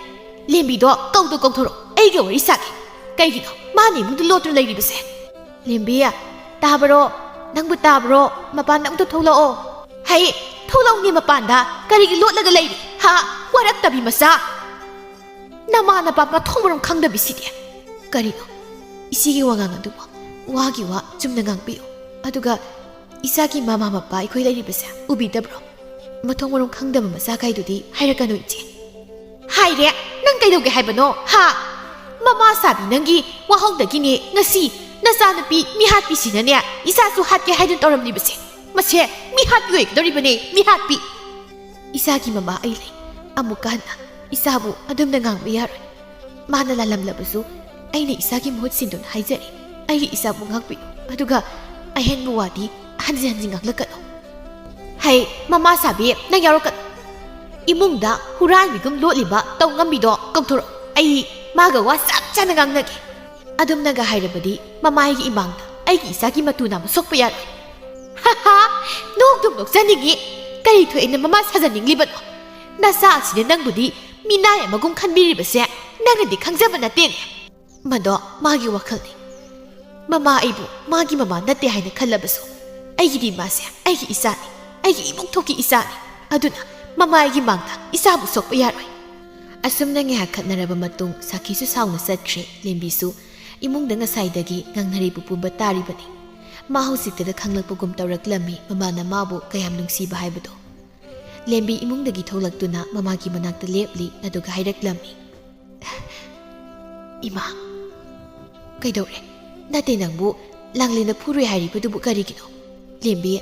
Lembi do, kaudo kautoro, ay gawari saki. Kay gino, mani mong dulotro layribase. Lembiya, tabaro, nangbu tabaro, mapan ang tutulao. Hay, tulaw ni mapanda, karigi lotlaga layri. Ha, warak tabi masa. Namana pa matong kang dabisidi. Karino, isigi wangang adubo. Wagi wa chumna ngangpiyo. Aduga isagi mama mapa ikoi lairibase ubidabro. Matong marong khangdaba masa kaidudi hairakano ichi. Haire, nang kaidauge haibano? Ha! Mama sabi nangi wahongdagini ngasi nasanupi mihatpi sinane isasu hatke haidun toramlibase. Mase mihatpi oikdoribane mihatpi. Isagi mama ailay amukana isabu adumna ngangba yaroy. Mana lalamlabasu aina isagi muhut sindon haijari. Ay isa mo ngakpi, aduga ahen mo wadi hanzi-hanzi ngaklakano. Hay, mama sabi, nangyaro ka. Imong da, huran bigum lo liba, tau ngambido, kagturo. Ay, magawa sakcha nangangnagi. Adum nagahayrabadi, mama ay ibang da, ay isa ki matuna mo sokpa yaroy. Haha, nogdum sanigi, kari tuay na mama sazaning libano. Nasa asina nang budi, minaya magong kanbiribase, nangadi kangzaba natin. Mado, magi wakal ni. Mama aibu, magi mama nate haina kalabaso. Aigi di masya, aigi isani, aigi imong toki isani. Aduna, mama aigi mangta, isabu sokpa yaroy. Asum na ngahakat na raba matung sakisu sauna satkre, lembisu, imong da nga saydagi ngang naribu pumba taribani. ꯃꯥ ꯍꯧꯖꯤꯛꯇꯗ ꯈꯪꯂꯛꯄꯒꯨꯝ ꯇꯧꯔꯛꯂꯝꯃꯤ ꯃꯃꯥꯅ ꯃꯥꯕꯨ ꯀꯌꯥꯝ ꯅꯨꯡꯁꯤꯕ ꯍꯥꯏꯕꯗꯣ꯫ ꯂꯦꯝꯕꯤ ꯏꯃꯨꯡꯗꯒꯤ ꯊꯣꯛꯂꯛꯇꯨꯅ ꯃꯃꯥꯒꯤ ꯃꯅꯥꯛꯇ ꯂꯦꯞꯂꯤ ꯑꯗꯨꯒ ꯍꯥꯏꯔꯛꯂꯝꯃꯤ, "ꯏꯃꯥ, ꯀꯩꯗꯧꯔꯦ? ꯅꯠꯇꯦ ꯅꯪꯕꯨ ꯂꯥꯡꯂꯦꯟꯅ ꯐꯨꯔꯣꯏ ꯍꯥꯏꯔꯤꯕꯗꯨꯕꯨ ꯀꯔꯤꯒꯤꯅꯣ? ꯂꯦꯝꯕꯤ,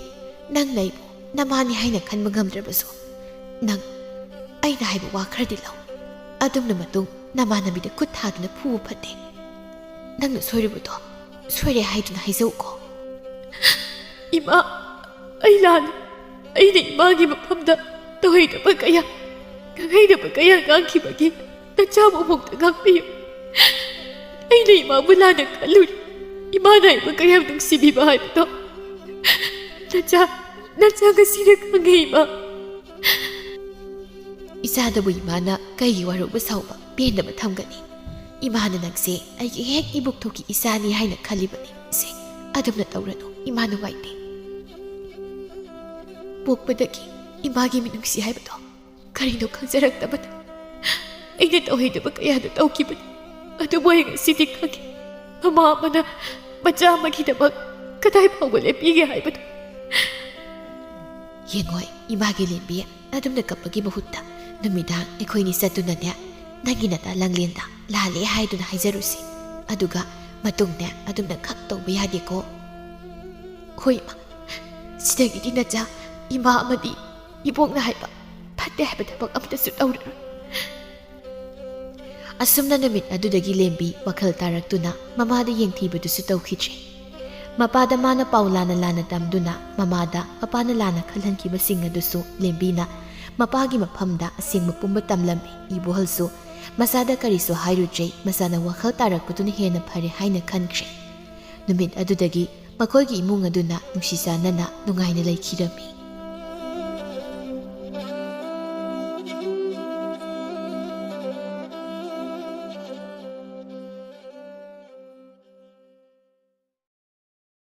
ꯅꯪ ꯂꯩꯕꯨ ꯅꯃꯥꯅꯤ ꯍꯥꯏꯅ ꯈꯟꯕ ꯉꯝꯗ꯭ꯔꯕꯁꯨ ꯅꯪ ꯑꯩꯅ ꯍꯥꯏꯕ ꯋꯥ ꯈꯔꯗꯤ ꯂꯧ꯫ ꯑꯗꯨꯝꯅ ꯃꯇꯨꯡ ꯅꯃꯥꯟꯅꯕꯤꯗ ꯈꯨꯠ ꯊꯥꯗꯨꯅ ꯐꯨꯕ ꯐꯠꯇꯦ꯫ ꯅꯪꯅ ꯁꯣꯏꯔꯨꯕꯗꯣ ꯁꯣꯏꯔꯦ ꯍꯥꯏꯗꯨꯅ ꯍꯥꯏꯖꯧꯀꯣ." "ꯏꯃꯥ, ꯑꯩ ꯂꯥꯜꯂꯦ. ꯑꯩꯅ ꯏꯃꯥꯒꯤ ꯃꯐꯝꯗ ꯇꯧꯍꯩꯗꯕ ꯀꯌꯥ, ꯈꯪꯍꯩꯗꯕ ꯀꯌꯥ ꯉꯥꯡꯈꯤꯕꯒꯤ ꯅꯆꯥꯕꯨ ꯑꯃꯨꯛꯇ ꯉꯥꯛꯄꯤꯌꯨ꯫ ꯑꯩꯅ ꯏꯃꯥꯕꯨ ꯂꯥꯟꯅ ꯈꯜꯂꯨꯔꯤ. ꯏꯃꯥꯅ ꯑꯩꯕꯨ ꯀꯌꯥꯝ ꯅꯨꯡꯁꯤꯕꯤꯕ ꯍꯥꯏꯕꯗꯣ ꯅꯆꯥ ꯉꯁꯤꯅ ꯈꯪꯉꯦ ꯏꯃꯥ." ꯏꯆꯥꯗꯕꯨ ꯏꯃꯥꯅ ꯀꯩꯒꯤ ꯋꯥꯔꯧꯕ ꯁꯥꯎꯕ ꯄꯦꯟꯗꯕ ꯊꯝꯒꯅꯤ? ꯏꯃꯥꯅ ꯅꯪꯁꯦ ꯑꯩꯒꯤ ꯍꯦꯛ ꯏꯕꯨꯛꯊꯣꯛꯀꯤ ꯏꯆꯥꯅꯤ ꯍꯥꯏꯅ ꯈꯜꯂꯤꯕꯅꯤ꯫ ꯏꯁꯦ ꯑꯗꯨꯝꯅ ꯇꯧꯔꯅꯨ, ꯏꯃꯥ ꯅꯨꯡꯉꯥꯏꯇꯦ꯫ ꯄꯣꯛꯄꯗꯒꯤ ꯏꯃꯥꯒꯤ ꯃꯤꯅꯨꯡꯁꯤ ꯍꯥꯏꯕꯗꯣ ꯀꯔꯤꯅꯣ ꯈꯪꯖꯔꯛꯇꯕꯅ ꯑꯩꯅ ꯇꯧꯍꯩꯗꯕ ꯀꯌꯥꯗꯣ ꯇꯧꯈꯤꯕꯅꯤ꯫ ꯑꯗꯨꯕꯨ ꯑꯩ ꯉꯁꯤꯗꯤ ꯈꯪꯉꯤ, ꯃꯃꯥ ꯑꯃꯅ ꯃꯆꯥ ꯑꯃꯒꯤꯗꯃꯛ ꯀꯗꯥꯏ ꯐꯥꯎꯕ ꯂꯦꯞꯄꯤꯒꯦ ꯍꯥꯏꯕꯗꯣ꯫ ꯌꯦꯡꯉꯣꯏ ꯏꯃꯥꯒꯤ ꯂꯦꯝꯕꯤ, ꯑꯗꯨꯝꯅ ꯀꯞꯄꯒꯤ ꯃꯍꯨꯠꯇ ꯅꯨꯃꯤꯗꯥꯡ ꯑꯩꯈꯣꯏꯅꯤ ꯆꯠꯇꯨꯅꯅꯦ ꯅꯪꯒꯤ ꯅꯇꯥ ꯂꯥꯡꯂꯦꯟꯗ ꯂꯥꯜꯂꯦ ꯍꯥꯏꯗꯨꯅ ꯍꯥꯏꯖꯔꯨꯁꯤ꯫ ꯑꯗꯨꯒ ꯃꯇꯨꯡꯅꯦ ꯑꯗꯨꯝꯅ ꯈꯛ ꯇꯧꯕ ꯌꯥꯗꯦꯀꯣ꯫ ꯍꯣꯏ ꯏꯃꯥ, ꯁꯤꯗꯒꯤꯗꯤ ꯅꯆꯥ ꯏꯃꯥ ꯑꯃꯗꯤ ꯏꯕꯣꯛꯅ ꯍꯥꯏꯕ ꯐꯠꯇꯦ ꯍꯥꯏꯕ ꯊꯕꯛ ꯑꯃꯇꯁꯨ ꯇꯧꯔꯔꯣꯏ꯫ ꯑꯁꯨꯝꯅ ꯅꯨꯃꯤꯠ ꯑꯗꯨꯗꯒꯤ ꯂꯦꯝꯕꯤ ꯋꯥꯈꯜ ꯇꯥꯔꯛꯇꯨꯅ ꯃꯃꯥꯗ ꯌꯦꯡꯊꯤꯕꯗꯨꯁꯨ ꯇꯧꯈꯤꯗ꯭ꯔꯦ꯫ ꯃꯄꯥꯗ ꯃꯥꯅ ꯄꯥꯎ ꯂꯥꯟꯅ ꯇꯝꯗꯨꯅ ꯃꯃꯥꯗ ꯃꯄꯥꯅ ꯂꯥꯟꯅ ꯈꯜꯍꯟꯈꯤꯕꯁꯤꯡ ꯑꯗꯨꯁꯨ ꯂꯦꯝꯕꯤꯅ ꯃꯄꯥꯒꯤ ꯃꯐꯝꯗ ꯑꯁꯦꯡꯕ ꯄꯨꯝꯕ ꯇꯝꯂꯝꯃꯤ꯫ ꯏꯕꯣꯍꯜꯁꯨ ꯃꯆꯥꯗ ꯀꯔꯤꯁꯨ ꯍꯥꯏꯔꯨꯗ꯭ꯔꯦ, ꯃꯆꯥꯅ ꯋꯥꯈꯜ ꯇꯥꯔꯛꯄꯗꯨꯅ ꯍꯦꯟꯅ ꯐꯔꯦ ꯍꯥꯏꯅ ꯈꯟꯈ꯭ꯔꯦ꯫ ꯅꯨꯃꯤꯠ ꯑꯗꯨꯗꯒꯤ ꯃꯈꯣꯏꯒꯤ ꯏꯃꯨꯡ ꯑꯗꯨꯅ ꯅꯨꯡꯁꯤ ꯆꯥꯟꯅꯅ ꯅꯨꯡꯉꯥꯏꯅ ꯂꯩꯈꯤꯔꯝꯃꯤ꯫